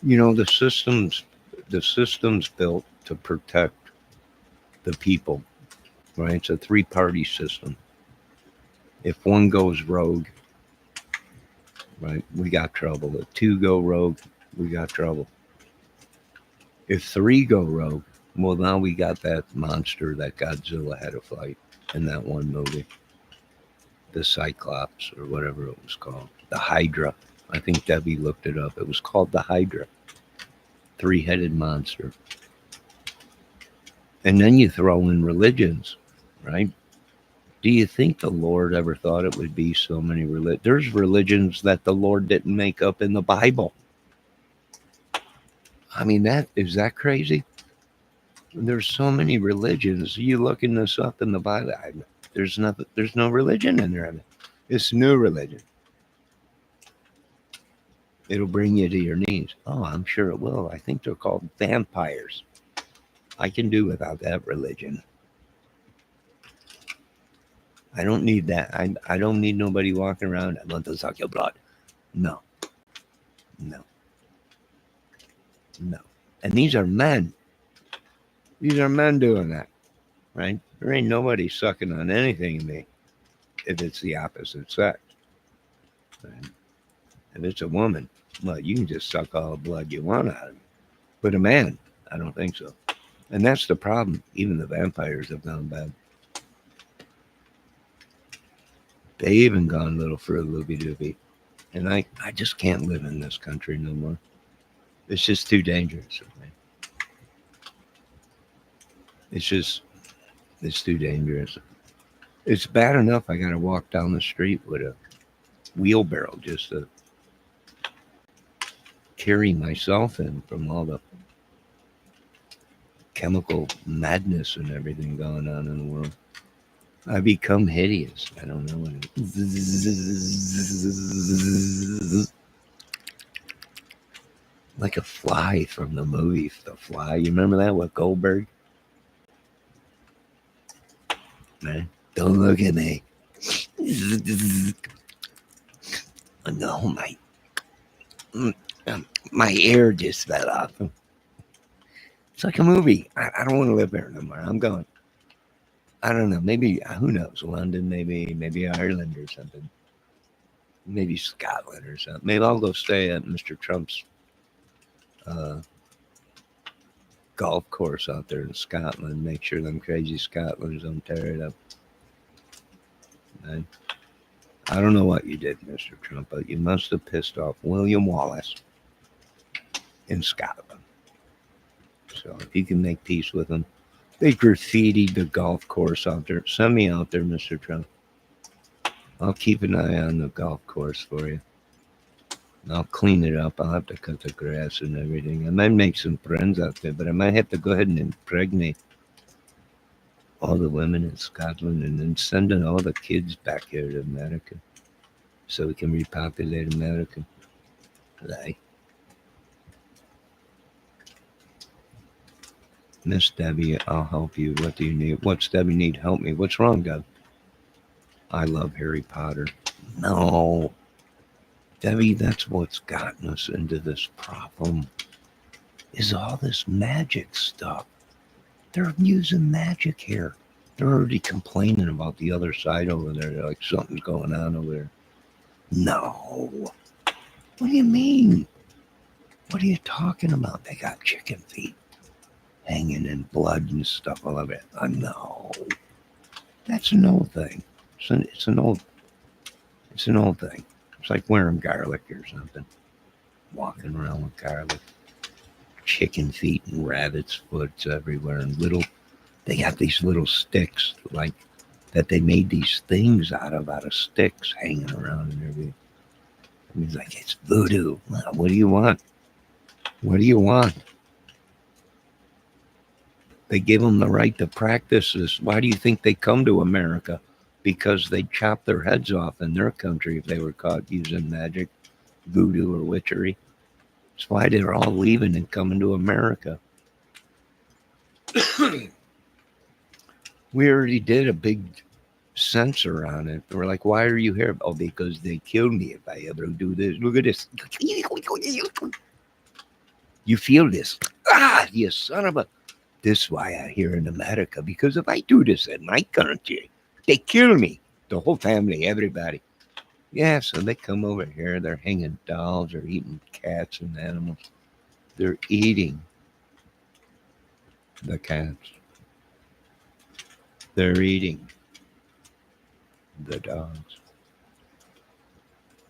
You know, the system's built to protect the people, right? It's a 3-party system. If one goes rogue, right, we got trouble. If 2 go rogue, we got trouble. If 3 go rogue, well, now we got that monster that Godzilla had to fight in that one movie. The Cyclops, or whatever it was called. The Hydra. I think Debbie looked it up. It was called the Hydra. 3-headed monster. And then you throw in religions, right? Do you think the Lord ever thought it would be so many religions? There's religions that the Lord didn't make up in the Bible. I mean, is that crazy? There's so many religions. You looking this up in the Bible? There's no religion in there. It's new religion. It'll bring you to your knees. Oh, I'm sure it will. I think they're called vampires. I can do without that religion. I don't need that. I don't need nobody walking around. I want to suck your blood. No. And these are men. These are men doing that, right? There ain't nobody sucking on anything in me if it's the opposite sex. Right? If it's a woman, well, you can just suck all the blood you want out of me. But a man, I don't think so. And that's the problem. Even the vampires have gone bad. They even gone a little for a loopy-doopy. And I just can't live in this country no more. It's just too dangerous for me. It's too dangerous. It's bad enough I got to walk down the street with a wheelbarrow just to carry myself in from all the chemical madness and everything going on in the world. I become hideous. I don't know what it is. Like a fly from the movie The Fly. You remember that with Goldberg? Man, don't look at me. No, my ear just fell off. It's like a movie. I don't want to live there no more. I'm going. I don't know. Maybe, who knows? London, maybe Ireland or something. Maybe Scotland or something. Maybe I'll go stay at Mr. Trump's golf course out there in Scotland. Make sure them crazy Scotlanders don't tear it up. Man, I don't know what you did, Mr. Trump, but you must have pissed off William Wallace in Scotland. So if you can make peace with them. They graffitied the golf course out there. Send me out there, Mr. Trump. I'll keep an eye on the golf course for you. I'll clean it up. I'll have to cut the grass and everything. I might make some friends out there, but I might have to go ahead and impregnate all the women in Scotland and then send all the kids back here to America so we can repopulate America. Like, Miss Debbie, I'll help you. What do you need? What's Debbie need? Help me. What's wrong, Deb? I love Harry Potter. No. Debbie, that's what's gotten us into this problem. Is all this magic stuff. They're using magic here. They're already complaining about the other side over there. They're like, something's going on over there. No. What do you mean? What are you talking about? They got chicken feet hanging in blood and stuff all over it. No. That's an old thing. It's an old thing. It's like wearing garlic or something. Walking around with garlic. Chicken feet and rabbits' foots everywhere. And they got these little sticks like that they made these things out of sticks hanging around and everything. And he's like, it's voodoo. Well, what do you want? What do you want? They give them the right to practice this. Why do you think they come to America? Because they'd chop their heads off in their country if they were caught using magic, voodoo, or witchery. That's why they're all leaving and coming to America. We already did a big censor on it. We're like, why are you here? Oh, because they kill me if I ever do this. Look at this. You feel this? Ah, you son of a... This is why I'm here in America, because if I do this in my country, they kill me. The whole family, everybody. Yeah, so they come over here. They're hanging dolls. They're eating cats and animals. They're eating the cats. They're eating the dogs.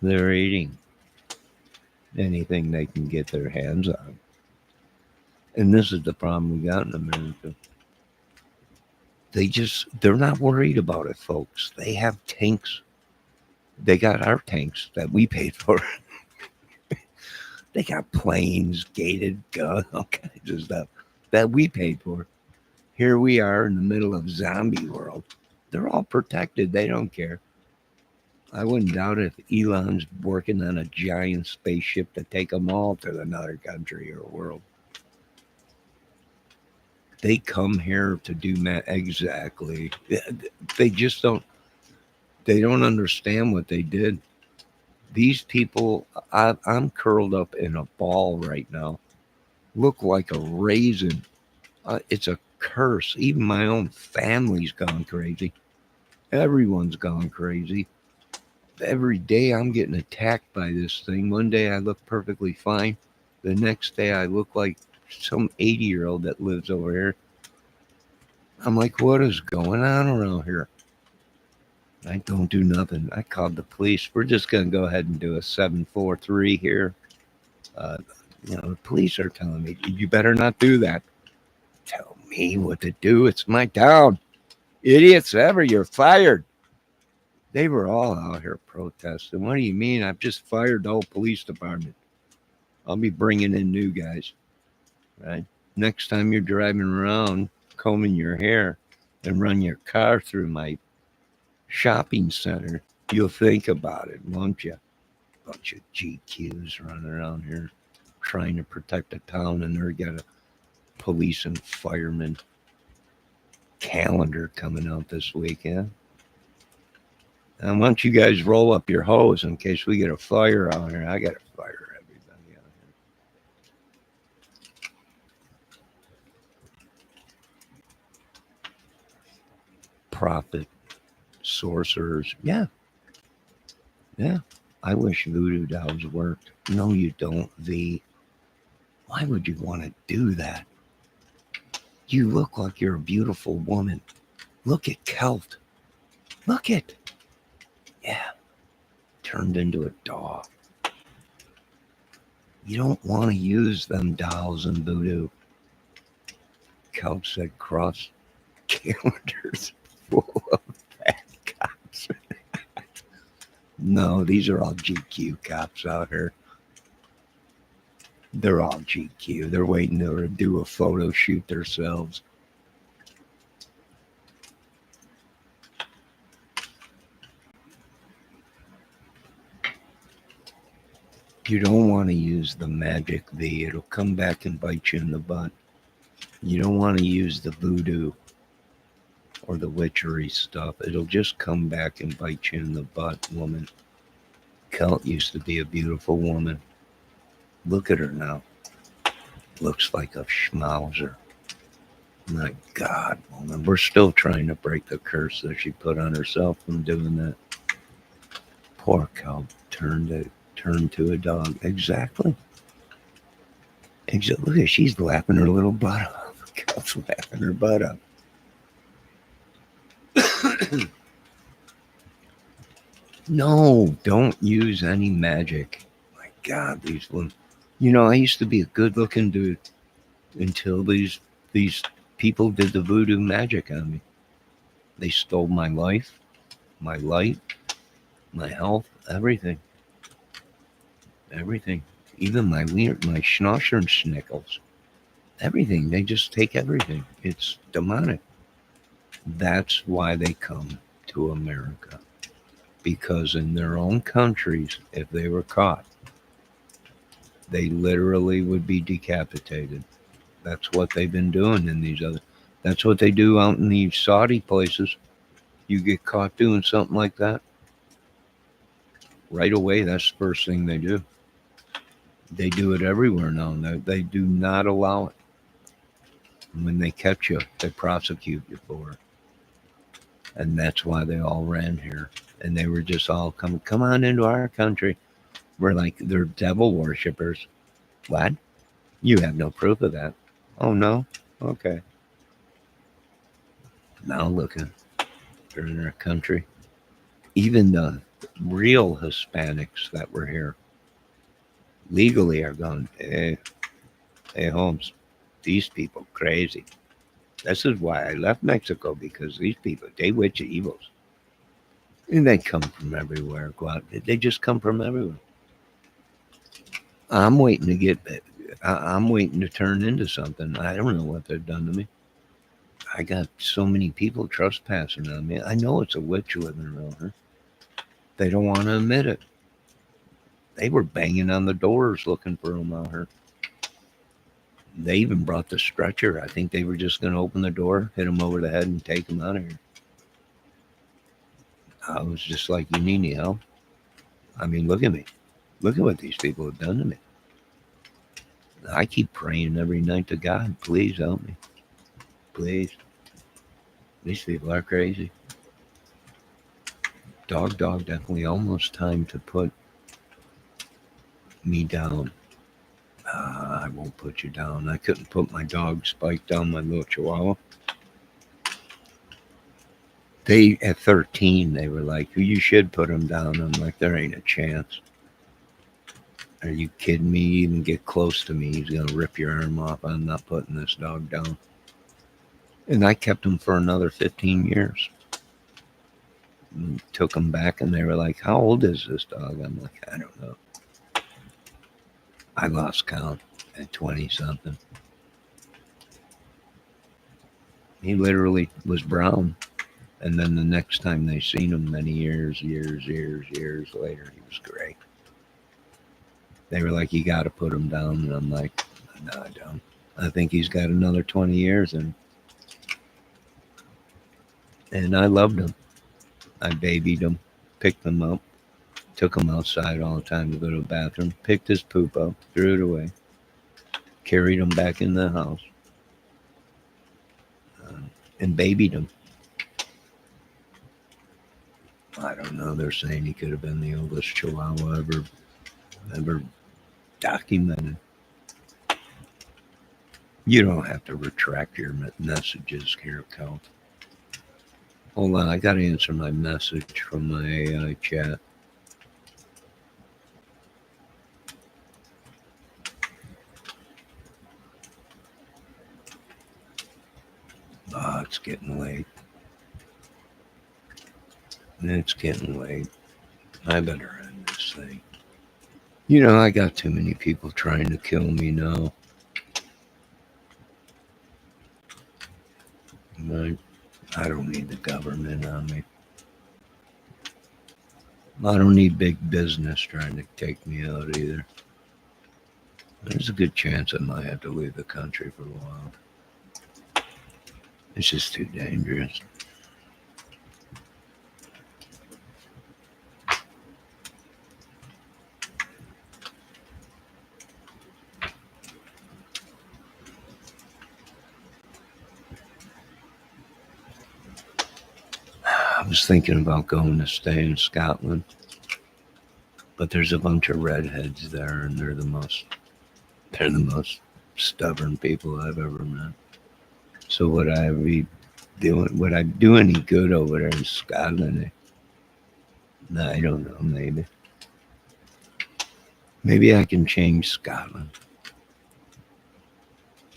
They're eating anything they can get their hands on. And this is the problem we got in America. They're not worried about it, folks. They have tanks. They got our tanks that we paid for. They got planes, gated guns, all kinds of stuff that we paid for. Here we are in the middle of zombie world. They're all protected. They don't care. I wouldn't doubt it if Elon's working on a giant spaceship to take them all to another country or world. They come here to do exactly. They just don't. They don't understand what they did. These people, I'm curled up in a ball right now. Look like a raisin. It's a curse. Even my own family's gone crazy. Everyone's gone crazy. Every day I'm getting attacked by this thing. One day I look perfectly fine. The next day I look like some 80-year-old that lives over here. I'm like, what is going on around here? I don't do nothing. I called the police. We're just going to go ahead and do a 743 here. The police are telling me, you better not do that. Tell me what to do. It's my town. Idiots ever, you're fired. They were all out here protesting. What do you mean? I've just fired the whole police department. I'll be bringing in new guys. Right? Next time you're driving around, combing your hair, and run your car through my shopping center, you'll think about it, won't you? Bunch of GQs running around here trying to protect the town, and they're got a police and fireman calendar coming out this weekend. And why don't you guys roll up your hose in case we get a fire out here? I got to fire everybody out here. Prophet, sorcerers. Yeah. I wish voodoo dolls worked. No, you don't, V. Why would you want to do that? You look like you're a beautiful woman. Look at Celt. Look at. Yeah. Turned into a dog. You don't want to use them dolls in voodoo. Celt said cross calendars full of fat cops. No, these are all GQ cops out here. They're all GQ. They're waiting to do a photo shoot themselves. You don't want to use the magic V. It'll come back and bite you in the butt. You don't want to use the voodoo or the witchery stuff. It'll just come back and bite you in the butt, woman. Celt used to be a beautiful woman. Look at her now. Looks like a schmauser. My God, woman. We're still trying to break the curse that she put on herself from doing that. Poor Celt turned to a dog. Exactly. Look at, she's laughing her little butt off. Celt's laughing her butt up. No, don't use any magic. My God, these ones. You know, I used to be a good-looking dude until these people did the voodoo magic on me. They stole my life, my light, my health, everything. Everything. Even my schnauzer and schnickels. Everything. They just take everything. It's demonic. That's why they come to America. Because in their own countries, if they were caught, they literally would be decapitated. That's what they've been doing in these other. That's what they do out in these Saudi places. You get caught doing something like that, right away, that's the first thing they do. They do it everywhere now. They do not allow it. When they catch you, they prosecute you for it. And that's why they all ran here. And they were just all come on into our country. We're like, they're devil worshippers. What? You have no proof of that. Oh, no? Okay. Now looking, they're in our country. Even the real Hispanics that were here legally are going, hey, Holmes, these people crazy. This is why I left Mexico, because these people, they witch evils. And they come from everywhere. They just come from everywhere. I'm waiting to get, I'm waiting to turn into something. I don't know what they've done to me. I got so many people trespassing on me. I know it's a witch living around here. They don't want to admit it. They were banging on the doors looking for them out here. They even brought the stretcher. I think they were just going to open the door, hit them over the head, and take them out of here. I was just like, you need any help? I mean, look at me. Look at what these people have done to me. I keep praying every night to God, please help me. Please. These people are crazy. Dog, definitely almost time to put me down. I won't put you down. I couldn't put my dog Spike down, my little Chihuahua. They, at 13, they were like, you should put him down. I'm like, there ain't a chance. Are you kidding me? You even get close to me, he's going to rip your arm off. I'm not putting this dog down. And I kept him for another 15 years. And took him back, and they were like, how old is this dog? I'm like, I don't know. I lost count at 20-something. He literally was brown. And then the next time they seen him, many years later, he was gray. They were like, you got to put him down. And I'm like, no, I don't. I think he's got another 20 years in him. And I loved him. I babied him, picked him up, took him outside all the time to go to the bathroom, picked his poop up, threw it away, carried him back in the house, and babied him. I don't know. They're saying he could have been the oldest Chihuahua ever documented. You don't have to retract your messages here, Cal. Hold on, I got to answer my message from my AI chat. Oh, it's getting late. It's getting late. I better end this thing. You know, I got too many people trying to kill me now. I don't need the government on me. I don't need big business trying to take me out either. There's a good chance I might have to leave the country for a while. It's just too dangerous. I was thinking about going to stay in Scotland, but there's a bunch of redheads there, and they're the most stubborn people I've ever met. So would I do any good over there in Scotland? No, I don't know. Maybe I can change Scotland.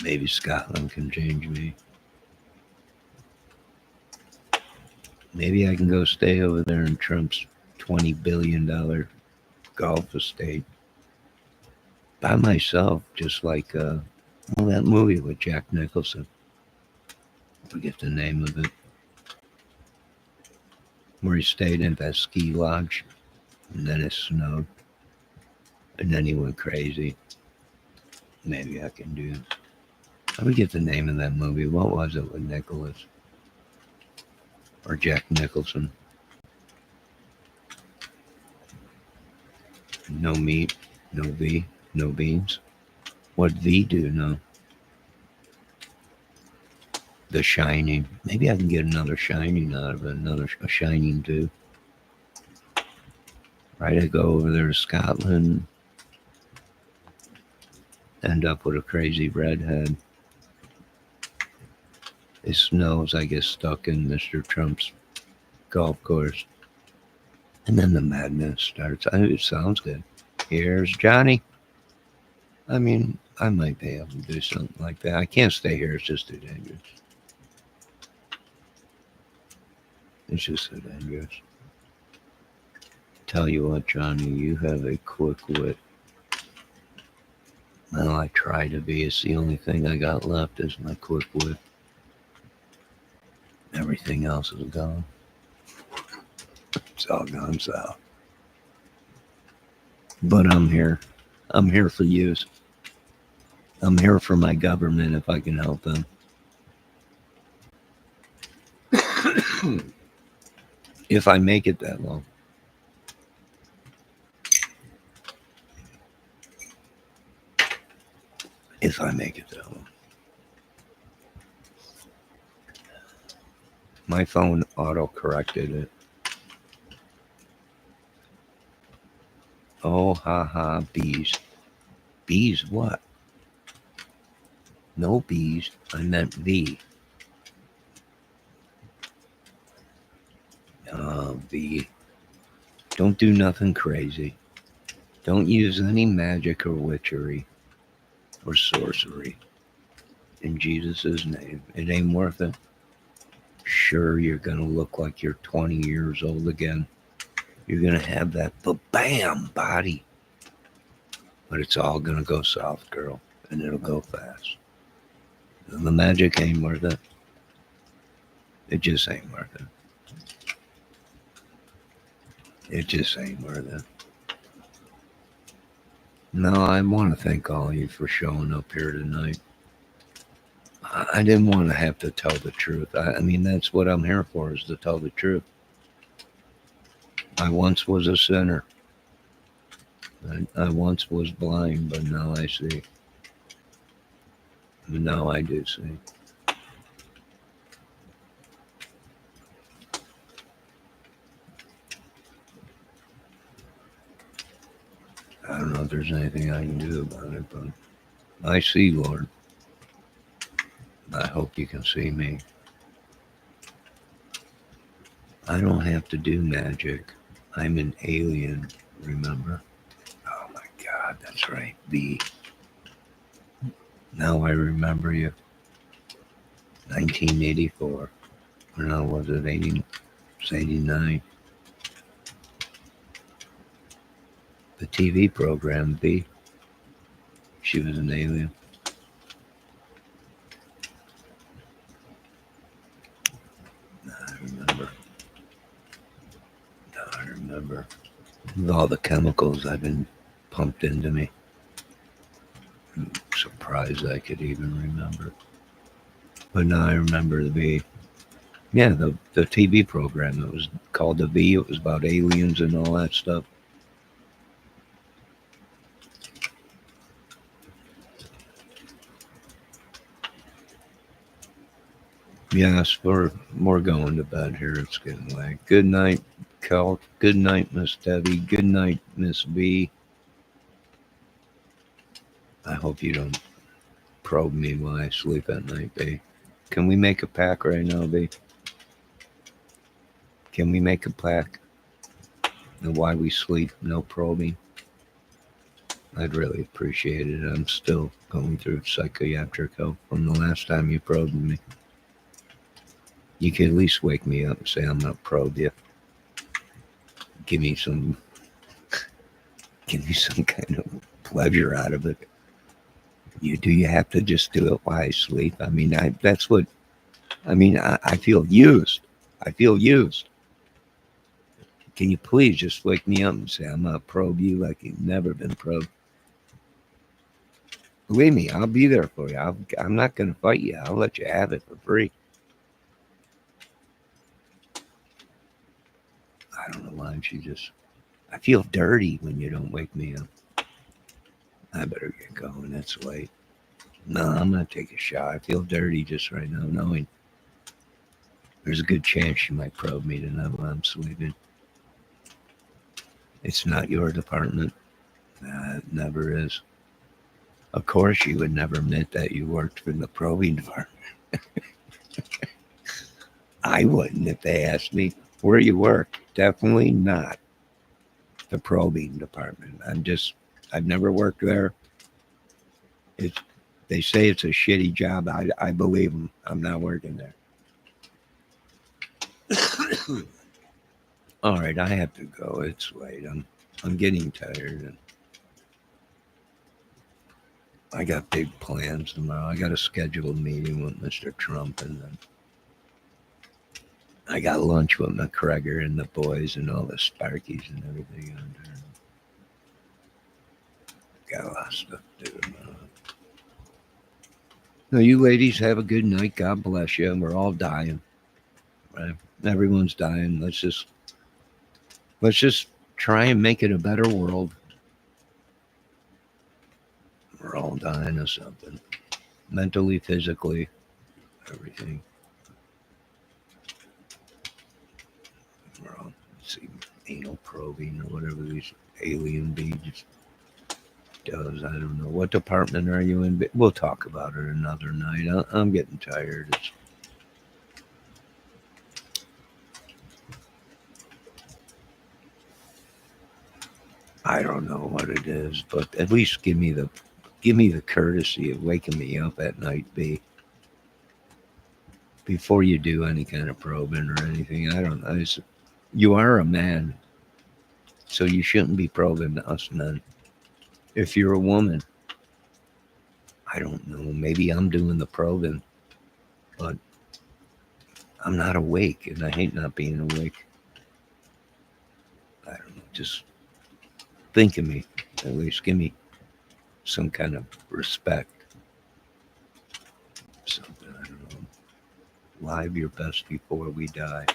Maybe Scotland can change me. Maybe I can go stay over there in Trump's $20 billion golf estate by myself, just like that movie with Jack Nicholson. I forget the name of it. Where he stayed in that ski lodge, and then it snowed, and then he went crazy. Maybe I can do. I forget the name of that movie. What was it with Nicholas or Jack Nicholson? No meat, no V, no beans. What V do? No. The Shining. Maybe I can get another Shining out of it. A Shining too. Right, I go over there to Scotland, end up with a crazy redhead. It snows, I get stuck in Mr. Trump's golf course. And then the madness starts. It sounds good. Here's Johnny. I mean, I might be able to do something like that. I can't stay here. It's just too dangerous. It's just too dangerous. Tell you what, Johnny, you have a quick wit. Well, I try to be. It's the only thing I got left is my quick wit. Everything else is gone. It's all gone south. But I'm here. I'm here for use. I'm here for my government if I can help them. If I make it that long. If I make it that long. My phone auto-corrected it. Oh, haha, bees. Bees what? No bees. I meant V. Oh, V. Don't do nothing crazy. Don't use any magic or witchery or sorcery. In Jesus' name. It ain't worth it. Sure, you're going to look like you're 20 years old again. You're going to have that bam body. But it's all going to go south, girl. And it'll go fast. And the magic ain't worth it. It just ain't worth it. It just ain't worth it. No, I want to thank all of you for showing up here tonight. I didn't want to have to tell the truth. I mean, that's what I'm here for, is to tell the truth. I once was a sinner. I once was blind, but now I see. But now I do see. I don't know if there's anything I can do about it, but I see, Lord. I hope you can see me. I don't have to do magic. I'm an alien, remember? Oh my God, that's right, B. Now I remember you. 1984. Or no, was it 80? It's 89. The TV program, B. She was an alien. I remember. With all the chemicals I've been pumped into me. I'm surprised I could even remember. But now I remember the TV program. It was called The V. It was about aliens and all that stuff. Yes, we're going to bed here. It's getting late. Good night, Kel. Good night, Miss Debbie. Good night, Miss B. I hope you don't probe me while I sleep at night, B. Can we make a pact right now, B? Can we make a pact? And why we sleep, no probing? I'd really appreciate it. I'm still going through psychiatric help from the last time you probed me. You can at least wake me up and say I'm not probe you. Give me some kind of pleasure out of it. You have to just do it while I sleep? I mean, I feel used. I feel used. Can you please just wake me up and say I'm not probe you like you've never been probed? Believe me, I'll be there for you. I'm not going to fight you. I'll let you have it for free. I don't know why she just. I feel dirty when you don't wake me up. I better get going. It's late. No, I'm going to take a shower. I feel dirty just right now, knowing there's a good chance she might probe me tonight while I'm sleeping. It's not your department. It never is. Of course, you would never admit that you worked for the probing department. I wouldn't if they asked me where you work. Definitely not the probing department. I've never worked there. They say it's a shitty job. I believe them. I'm not working there. All right, I have to go. It's late. I'm getting tired, and I got big plans tomorrow. I got a scheduled meeting with Mr. Trump, and then I got lunch with McGregor and the boys and all the Sparkies and everything on there. Got a lot of stuff to do tomorrow. No, you ladies have a good night. God bless you. We're all dying, right? Everyone's dying. Let's just try and make it a better world. We're all dying of something, mentally, physically, everything. We're all, let's see, anal probing or whatever these alien beings does. I don't know. What department are you in? We'll talk about it another night. I'm getting tired. I don't know what it is, but at least give me the courtesy of waking me up at night, before you do any kind of probing or anything. I don't know. You are a man, so you shouldn't be probing us men. If you're a woman, I don't know. Maybe I'm doing the probing, but I'm not awake, and I hate not being awake. I don't know. Just think of me. At least give me some kind of respect. Something, I don't know. Live your best before we die.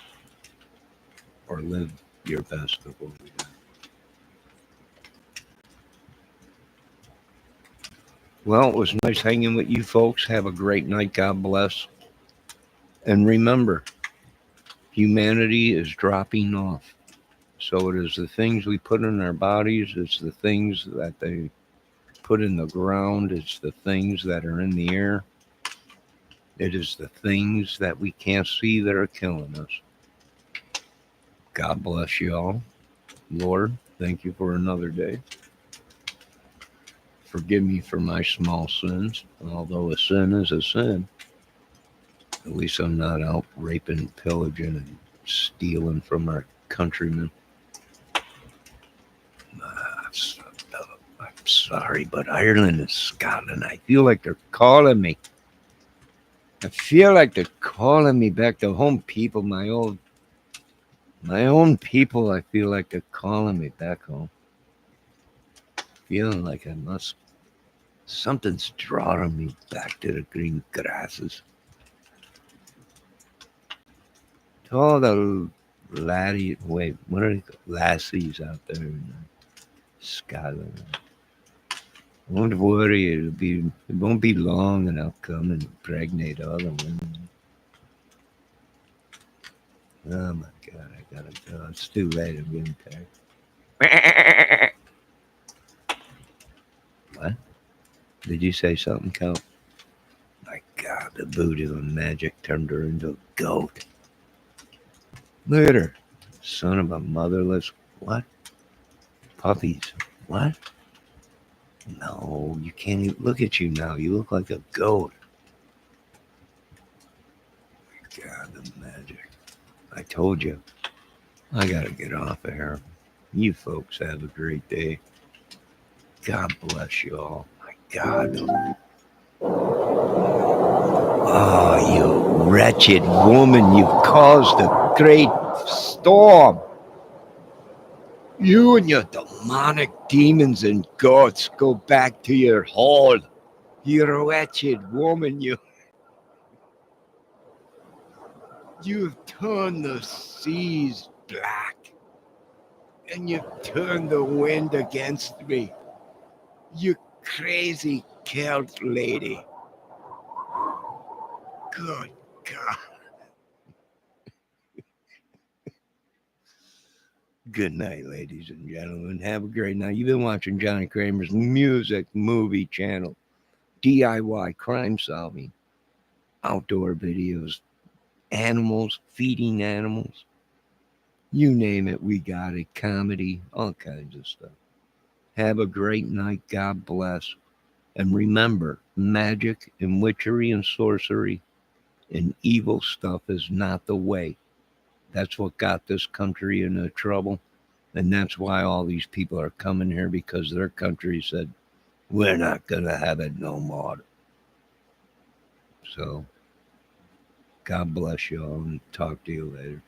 Or live your best before we die. Well, it was nice hanging with you folks. Have a great night. God bless. And remember, humanity is dropping off. So it is the things we put in our bodies. It's the things that they put in the ground. It's the things that are in the air. It is the things that we can't see that are killing us. God bless you all. Lord, thank you for another day. Forgive me for my small sins. Although a sin is a sin, at least I'm not out raping, pillaging, and stealing from our countrymen. I'm sorry, but Ireland and Scotland, I feel like they're calling me. I feel like they're calling me back to home, people, my own people. I feel like they're calling me back home. Feeling like something's drawing me back to the green grasses. To all the what are they called? Lassies out there in Scotland. Don't worry, it won't be long and I'll come and impregnate all the women. Oh my God, I gotta go. It's too late. I'm getting tired. What? Did you say something, Cal? My God, the voodoo and magic turned her into a goat. Look at her. Son of a motherless. What? Puppies. What? No, you can't even look at you now. You look like a goat. God, the magic. I told you. I got to get off of here. You folks have a great day. God bless you all. My God. Oh, you wretched woman. You've caused a great storm. You and your demonic demons and gods go back to your hole. You wretched woman. You've turned the seas black. And you've turned the wind against me. You crazy Celt lady. Good God. Good night, ladies and gentlemen. Have a great night. You've been watching Johnny Kramer's Music Movie Channel. DIY crime solving. Outdoor videos. Animals. Feeding animals. You name it, we got it. Comedy. All kinds of stuff. Have a great night. God bless. And remember, magic and witchery and sorcery and evil stuff is not the way. That's what got this country into trouble. And that's why all these people are coming here, because their country said, we're not going to have it no more. So, God bless you all and talk to you later.